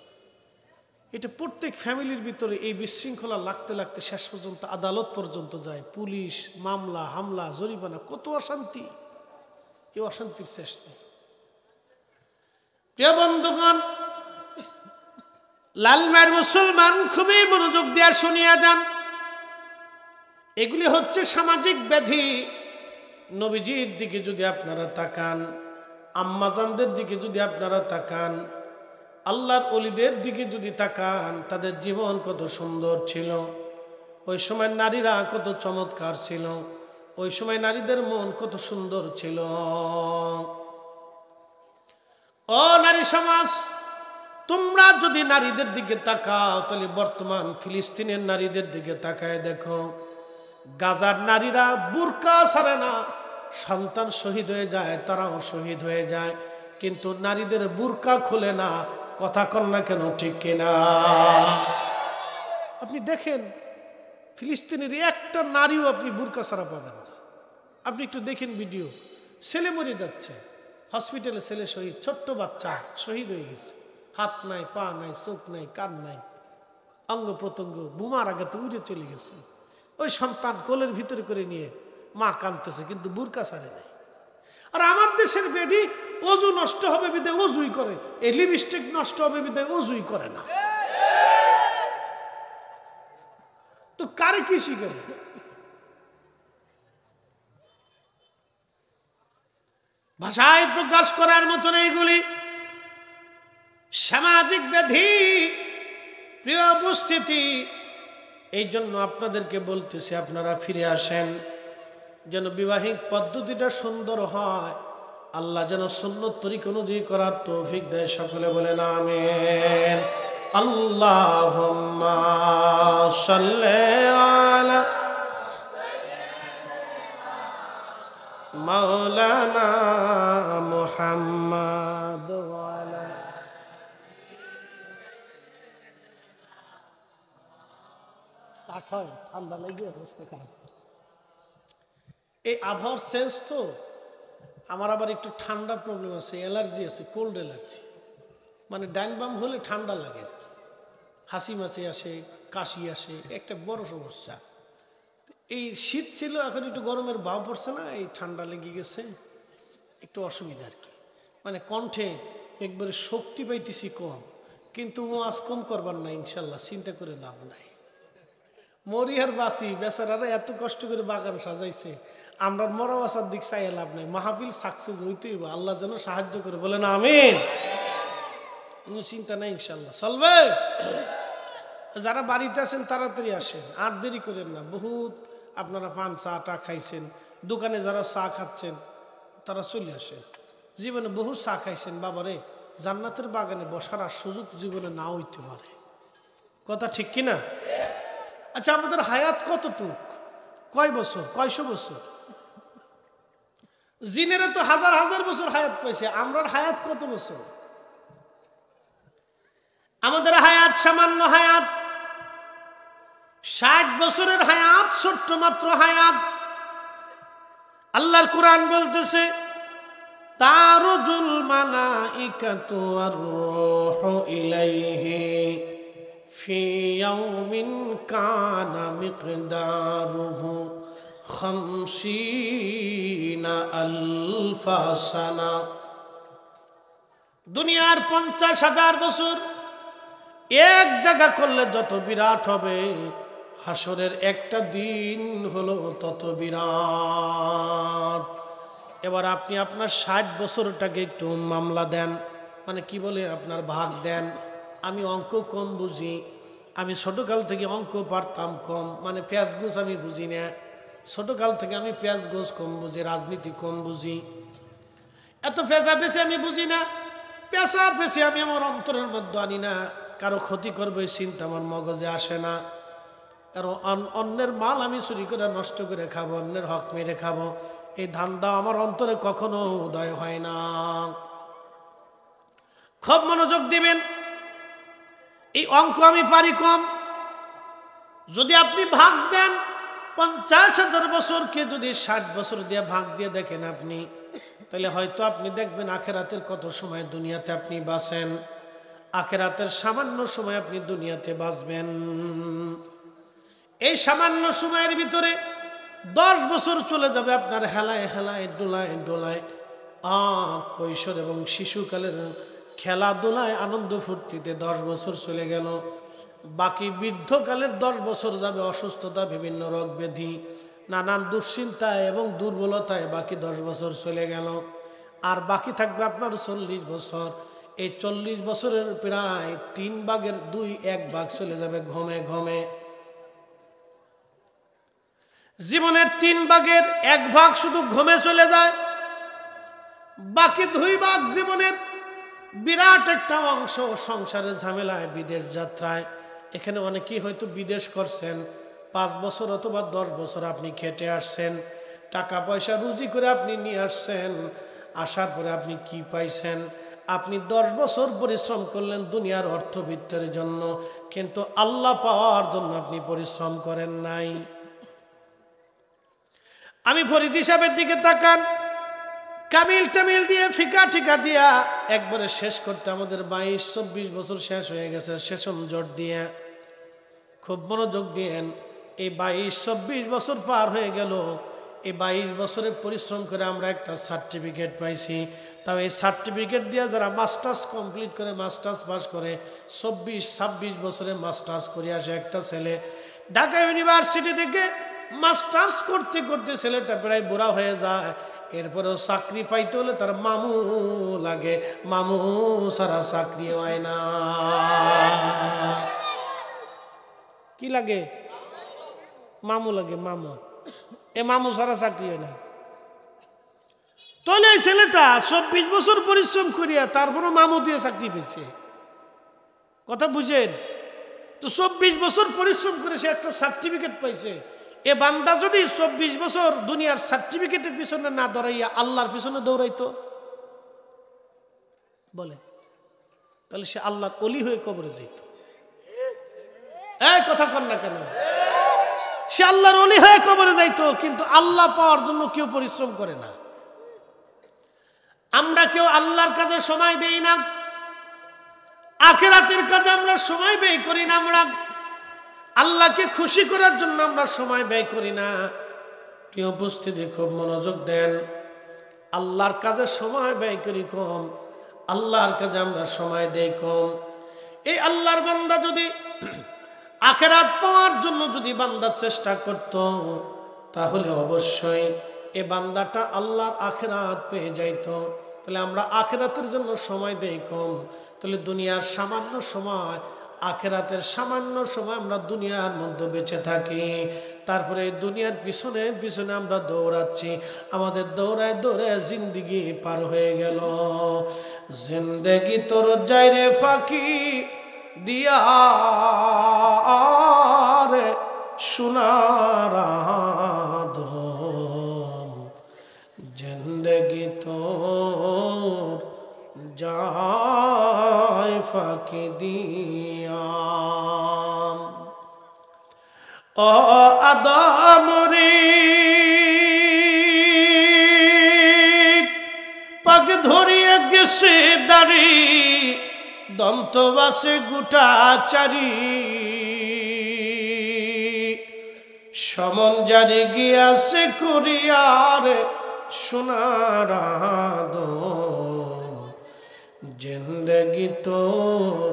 এটা প্রত্যেক ফ্যামিলির ভিতরে এই বিশৃঙ্খলা লাগতে লাগতে শেষ পর্যন্ত আদালত পর্যন্ত যায়, পুলিশ, মামলা, হামলা, জরিমানা, কত অশান্তি। এই অশান্তির শেষ নেই। প্রিয় বন্ধুগণ, লালমার মুসলমান খুবই মনোযোগ দিয়ে শুনিয়া যান। এগুলি হচ্ছে সামাজিক ব্যাধি। নবীজির দিকে যদি আপনারা তাকান, আম্মাজানদের দিকে যদি আপনারা তাকান, আল্লাহর ওলিদের দিকে যদি তাকান, তাদের জীবন কত সুন্দর ছিল। ওই সময় নারীরা কত চমৎকার ছিল, ওই সময় নারীদের মন কত সুন্দর ছিল। ও নারী সমাজ, তোমরা যদি নারীদের দিকে তাকাও, তাহলে বর্তমান ফিলিস্তিনের নারীদের দিকে তাকায় দেখো, গাজার নারীরা বুরকা ছাড়ে না, সন্তান শহীদ হয়ে যায়, তারাও শহীদ হয়ে যায়, কিন্তু নারীদের বুরকা খুলে না। কথা কন না কেন, ঠিক কিনা? আপনি দেখেন ফিলিস্তিনের একটা নারীও আপনি বুরকা ছাড়া পাবেন না। আপনি একটু দেখেন ভিডিও, ছেলে মরে যাচ্ছে, হসপিটালে ছেলে শহীদ, ছোট্ট বাচ্চা শহীদ হয়ে গেছে, হাত নাই, পা নাই, চোখ নাই, কান নাই, অঙ্গ প্রত্যঙ্গ বোমার আঘাতে উড়ে চলে গেছে। ওই সন্তান কোলের ভিতরে করে নিয়ে মা কাঁদতেছে, কিন্তু বুরকা ছাড়ে নাই। আর আমার দেশের বেডি অজু নষ্ট হবে বিদায় অজুই করে, এই লিপস্টিক নষ্ট হবে বিদায় অজুই করে না। তো কারে কি শিখাবে? ভাষায় প্রকাশ করার মতন এইগুলি সামাজিক ব্যাধি। প্রিয় উপস্থিতি, এই জন্য আপনাদেরকে বলতেছি, আপনারা ফিরে আসেন, যেন বিবাহিক পদ্ধতিটা সুন্দর হয়, আল্লাহ যেন সুন্নত তরিকা অনুযায়ী করার তৌফিক দেয়। সকলে বলেন আমিন। আল্লাহুম্মা সাল্লি আলা মাওলানা মুহাম্মদ ওয়া আলা। ঠান্ডা লাগে, অবস্থা খারাপ। এই আবহাওয়ার চেঞ্জ তো, আমার আবার একটু ঠান্ডার প্রবলেম আছে, অ্যালার্জি আছে, কোল্ড অ্যালার্জি। মানে ডাইন বাম হলে ঠান্ডা লাগে আর কি, হাসি মাসি আসে, কাশি আসে, একটা বড় সমস্যা। এই শীত ছিল, এখন একটু গরমের ভাব পড়ছে না, এই ঠান্ডা লেগে গেছে, একটু অসুবিধা আর কি। মানে কণ্ঠে একবারে শক্তি পাইতেছি কম, কিন্তু আজ কম করবার না ইনশাল্লাহ, চিন্তা করে লাভ নাই। মরি আর বাসি, বেচারারা এত কষ্ট করে বাগান সাজাইছে, আমরা মরা বাসার দিক চাইয়া লাভ নাই। মাহফিল সাকসেস হইতেই, আল্লাহ যেন সাহায্য করে, বলে না আমিন। কোনো চিন্তা নাই, ইনশাল্লাহ চলবে। যারা বাড়িতে আছেন তাড়াতাড়ি আসেন, আর দেরি করেন না। বহুত আপনারা পান চা টা খাইছেন, দোকানে যারা চা খাচ্ছেন তারা চলে আসেন। জীবনে বহু চা খাইছেন, বাবারে জান্নাতের বাগানে বসার আর সুযোগ জীবনে না হইতে পারে। কথা ঠিক কিনা? আচ্ছা, আমাদের হায়াত কতটুক, কয় বছর, কয়শো বছর? জিনেরা তো হাজার হাজার বছর হায়াত পাইছে, আমরার হায়াত কত বছর? আমাদের হায়াত সামান্য হায়াত, 60 বছরের হায়াত, ছোট্ট মাত্র হায়াত। আল্লাহর কুরআন বলতেছে, তারুজুল মালাইকাতু ওয়ার রূহু ইলাইহি ফি ইয়াউমিন কানা মিকদারুহু 50 আলফা সানা। দুনিয়ার 50,000 বছর এক জায়গা করলে যত বিরাট হবে, হাসরের একটা দিন হলো তত বিরাট। এবার আপনি আপনার 60 বছরটাকে একটু মামলা দেন, মানে কি বলে আপনার ভাগ দেন। আমি অঙ্ক কম বুঝি, আমি ছোটকাল থেকে অঙ্ক পারতাম কম, মানে পেঁয়াজ গোছ আমি বুঝি না। ছোটকাল থেকে আমি পেঁয়াজ গোছ কম বুঝি, রাজনীতি কম বুঝি, এত পেঁচা পেঁচে আমি বুঝি না। পেঁচা পেঁচে আমি আমার অন্তরের মধ্যে আনি না। কারো ক্ষতি করবে এই চিন্তা আমার মগজে আসে না। কারণ অন্যের মাল আমি চুরি করে নষ্ট করে খাবো, অন্যের হক মেরে খাবো, এই ধান্দা আমার অন্তরে কখনো উদয় হয় না। খুব মনোযোগ দিবেন। এই অঙ্ক আমি পারি কম। যদি আপনি ভাগ দেন 50,000 বছরকে যদি 60 বছর দিয়ে ভাগ দিয়ে দেখেন আপনি, তাহলে হয়তো আপনি দেখবেন আখেরাতের কত সময় দুনিয়াতে আপনি বাঁচেন, আখেরাতের সামান্য সময় আপনি দুনিয়াতে বাঁচবেন। এই সামান্য সময়ের ভিতরে 10 বছর চলে যাবে আপনার হেলায় হেলায় ডোলায় ডোলায়, কৈশোর এবং শিশুকালের খেলাধুলায় আনন্দ ফুর্তিতে 10 বছর চলে গেল। বাকি বৃদ্ধকালের 10 বছর যাবে অসুস্থতা, বিভিন্ন রোগ ব্যাধি, নানান দুশ্চিন্তায় এবং দুর্বলতায় বাকি 10 বছর চলে গেল। আর বাকি থাকবে আপনার 40 বছর। এই 40 বছরের প্রায় 3 ভাগের 1 ভাগ চলে যাবে ঘুমে ঘুমে। জীবনের 3 ভাগের 1 ভাগ শুধু ঘুমে চলে যায়, বাকি 2 ভাগ জীবনের বিরাট একটা অংশ সংসারের ঝামেলায়, বিদেশ যাত্রায়। এখানে অনেকেই হয়তো বিদেশ করছেন, 5 বছর অথবা 10 বছর আপনি খেটে আসছেন, টাকা পয়সা রুজি করে আপনি নিয়ে আসছেন। আসার পরে আপনি কি পাইছেন? আপনি 10 বছর পরিশ্রম করলেন দুনিয়ার অর্থবিত্তের জন্য, কিন্তু আল্লাহ পাওয়ার জন্য আপনি পরিশ্রম করেন নাই। আমি ফরিদ হিসাবের দিকে তাকান, কামিল টামিল দিয়ে ফিকা ঠিকা দিয়া একবারে শেষ করতে আমাদের 22-24 বছর শেষ হয়ে গেছে সেশন জট দিয়ে। খুব মনোযোগ দিয়েন। এই 22-24 বছর পার হয়ে গেল। এই 22 বছরের পরিশ্রম করে আমরা একটা সার্টিফিকেট পাইছি। তাও এই সার্টিফিকেট দিয়ে যারা মাস্টার্স কমপ্লিট করে, মাস্টার্স পাস করে, 24-26 বছরে মাস্টার্স করে আসে একটা ছেলে ঢাকা ইউনিভার্সিটি থেকে। মাস্টার্স করতে করতে ছেলেটা প্রায় বুড়া হয়ে যায়। এরপরেও চাকরি পাইতে হলে তার মামু লাগে, মামু সারা চাকরি হয় না। কি লাগে? মামু লাগে, মামু। এ মামু সারা চাকরি হয় না। তাহলে এই ছেলেটা 24 বছর পরিশ্রম করিয়া তারপরও মামু দিয়ে চাকরি পেয়েছে। কথা বুঝেন তো? 24 বছর পরিশ্রম করে সে একটা সার্টিফিকেট পাইছে। এ বান্দা যদি 24 বছর দুনিয়ার সার্টিফিকেটের পিছনে না দৌড়াইয়া আল্লাহর পিছনে দৌড়াইতো, বলে তাহলে সে আল্লাহর ওলি হয়ে কবরে যেত। এই কথা কন না কেন? সে আল্লাহর ওলি হয়ে কবরে যাইতো, কিন্তু আল্লাহ পাওয়ার জন্য কেউ পরিশ্রম করে না। আমরা কেউ আল্লাহর কাজে সময় দেই না, আখিরাতের কাজে আমরা সময় ব্যয় করি না। আমরা আল্লাহকে খুশি করার জন্য আমরা সময় ব্যয় করি না। প্রিয় উপস্থিতি, খুব মনোযোগ দেন। আল্লাহর কাজে সময় ব্যয় করি কম, আল্লাহর কাজে আমরা সময় দেই কম। এই আল্লাহর বান্দা যদি আখিরাত পাওয়ার জন্য যদি বান্দা চেষ্টা করত, তাহলে অবশ্যই এই বান্দাটা আল্লাহর আখিরাত পেয়ে যাইত। তাহলে আমরা আখিরাতের জন্য সময় দেই কম। তাহলে দুনিয়ার সামান্য সময়, আখিরাতের সামান্য সময় আমরা দুনিয়ার মধ্যে বেঁচে থাকি। তারপরে দুনিয়ার পিছনে পিছনে আমরা দৌড়াচ্ছি। আমাদের দৌড়ায় দৌড়ায় জিন্দিগি পার হয়ে গেল। জিন্দেগি তোর যায় রে ফাঁকি দিয়া রে সোনার আদম, জিন্দেগি তোর যায় ফাঁকি দিয়া। ও আদম রে পাক ধরিয়ে গেছে দাড়ি, দন্তবাসে গুটাচারি সমন জারি গিয়াছে কুরিয়ার সোনার জিন্দগি তোর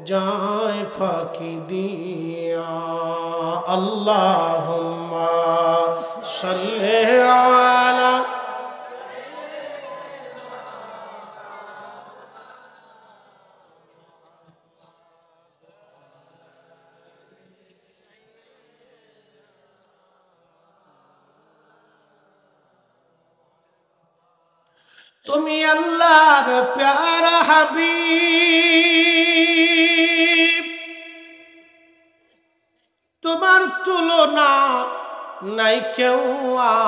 যায় ফাঁকি দিয়া আল্লাহুম্মা সাল্লি আলা তুমি আল্লাহর প্যারা হাবিব তোমার তুলনা নাই কেউ আর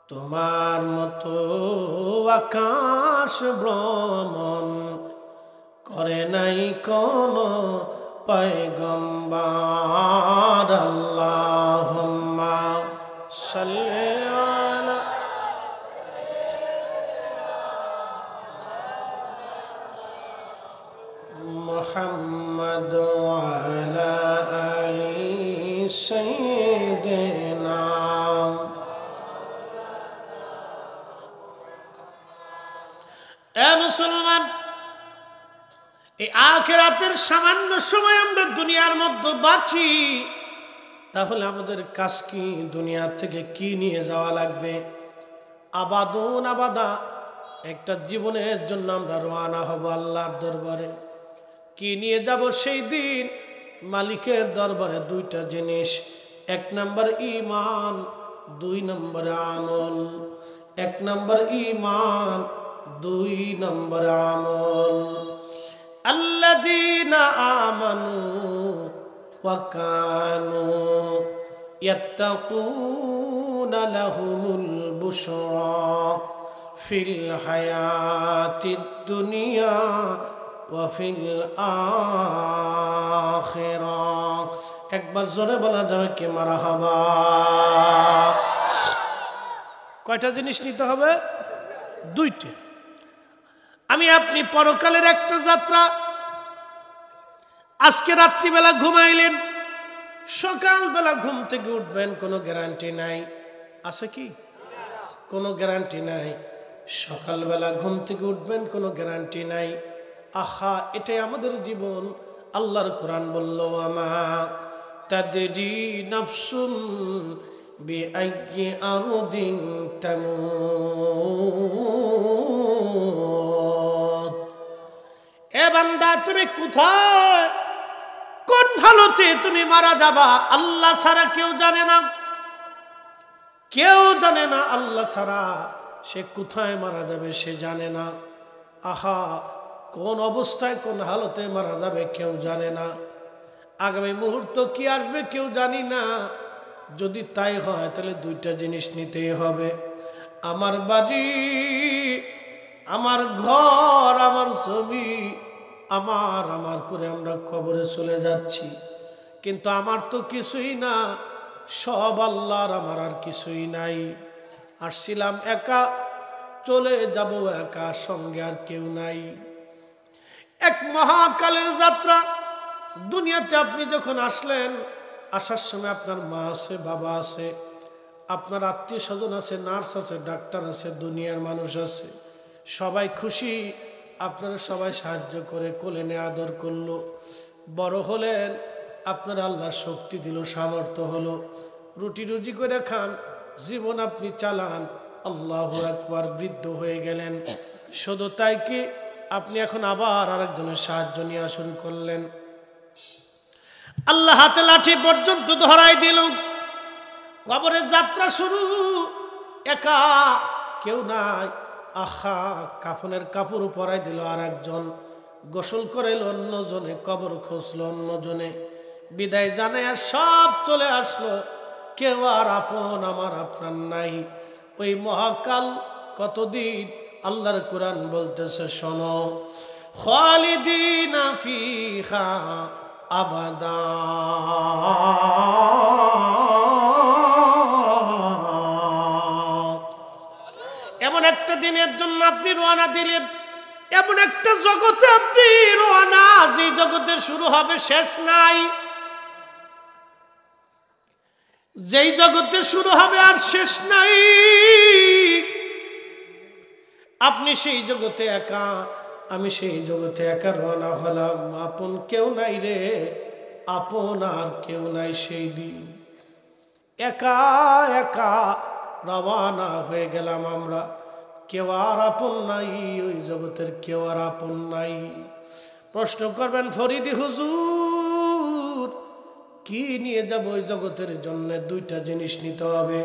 তোমার মতো আকাশ ভ্রমণ করে নাই কোন পয়গম্বর আল্লাহুম্মা সাল্লি আলা মুহাম্মদ ওয়া আলা আলি সাইয়্যিদিনা এ মুসলমান এই আখিরাতের সামান্য সময় আমরা দুনিয়ার মধ্যে বাঁচি তাহলে আমাদের কাজ কি দুনিয়া থেকে কি নিয়ে যাওয়া লাগবে আবাদুন আবাদা একটা জীবনের জন্য আমরা রওনা হব আল্লাহর দরবারে কি নিয়ে যাব সেই দিন মালিকের দরবারে দুইটা জিনিস এক নাম্বার ঈমান দুই নাম্বার আমল এক নাম্বার ঈমান দুই নাম্বার আমল আল্লাযীনা আমানু ওয়া কানু ইয়াত্তাকুনা লাহুমুল বুশরা ফিল হায়াতিদ দুনিয়া ওয়া ফিল আখিরাহ একবার জোরে বলা যাবে কি মারহাবা কয়টা জিনিস নিতে হবে দুইটা আমি আপনি পরকালের একটা যাত্রা আজকে রাত্রিবেলা ঘুমাইলেন সকালবেলা ঘুম থেকে উঠবেন কোনো গ্যারান্টি নাই আছে কি কোনো গ্যারান্টি নাই সকালবেলা ঘুম থেকে উঠবেন কোনো গ্যারান্টি নাই আহা এটাই আমাদের জীবন আল্লাহর কোরআন বলল আমা তাদরি নাফসুন বিআইয়ি আরদিন তামুত এ বান্দা তুমি কোথায় কোন হালতে তুমি মারা যাবা আল্লাহ ছাড়া কেউ জানে না আল্লাহ ছাড়া সে কোথায় মারা যাবে সে জানে না আহা কোন অবস্থায় কোন হালতে মারা যাবে কেউ জানে না আগামী মুহূর্ত কি আসবে কেউ জানি না যদি তাই হয় তাহলে দুইটা জিনিস নিতেই হবে আমার বাড়ি আমার ঘর আমার জমি আমার করে আমরা কবরে চলে যাচ্ছি কিন্তু আমার তো কিছুই না সব আল্লাহর আমার আর কিছুই নাই আসছিলাম একা চলে যাব একা সঙ্গে আর কেউ নাই এক মহাকালের যাত্রা দুনিয়াতে আপনি যখন আসলেন আসার সময় আপনার মা আছে বাবা আছে আপনার আত্মীয় স্বজন আছে নার্স আছে ডাক্তার আছে দুনিয়ার মানুষ আছে সবাই খুশি আপনারা সবাই সাহায্য করে কোলে নিয়ে আদর করলো বড় হলেন আপনার আল্লাহ শক্তি দিল সামর্থ্য হলো রুটি রুজি করে খান জীবন আপনি চালান আল্লাহু আকবার বৃদ্ধ হয়ে গেলেন শুধু তাই কি আপনি এখন আবার আরেকজনের সাহায্য নেওয়া শুরু করলেন আল্লাহ হাতে লাঠি পর্যন্ত ধরাই দিল কবরের যাত্রা শুরু একা কেউ নাই আহা কাফনের কাপড় পরাই দিল আর একজন গোসল করাইল অন্যজনে কবর খুঁজলো অন্যজনে বিদায় জানায় আর সব চলে আসলো কেউ আর আপন আমার আপনার নাই ওই মহাকাল কতদিন আল্লাহর কোরআন বলতেছে শোনো খালিদিনা ফিহা আবাদা এমন একটা দিনের জন্য আপনি রওনা দিলেন, এমন একটা জগতে আপনি রওনা, যে জগতের শুরু হবে শেষ নাই, যেই জগতের শুরু হবে আর শেষ নাই। আপনি সেই জগতে একা, আমি সেই জগতে একা রওনা হলাম। আপন কেউ নাই রে, আপন আর কেউ নাই। সেই দিন একা একা রওনা হয়ে গেলাম আমরা, কেউ আর আপন নাই, ওই জগতের কেউ আর আপন নাই। প্রশ্ন করবেন ফরিদি হুজুর, কি নিয়ে যাব ওই জগতের জন্য? দুইটা জিনিস নিতে হবে।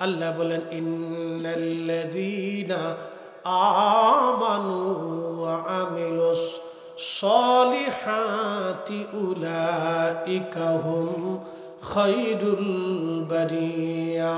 আল্লাহ বলেন, ইন্নাল্লাযীনা আমানু ওয়া আমিলুস সলিহাতি উলাইকা হুম খায়রুল বারিয়া।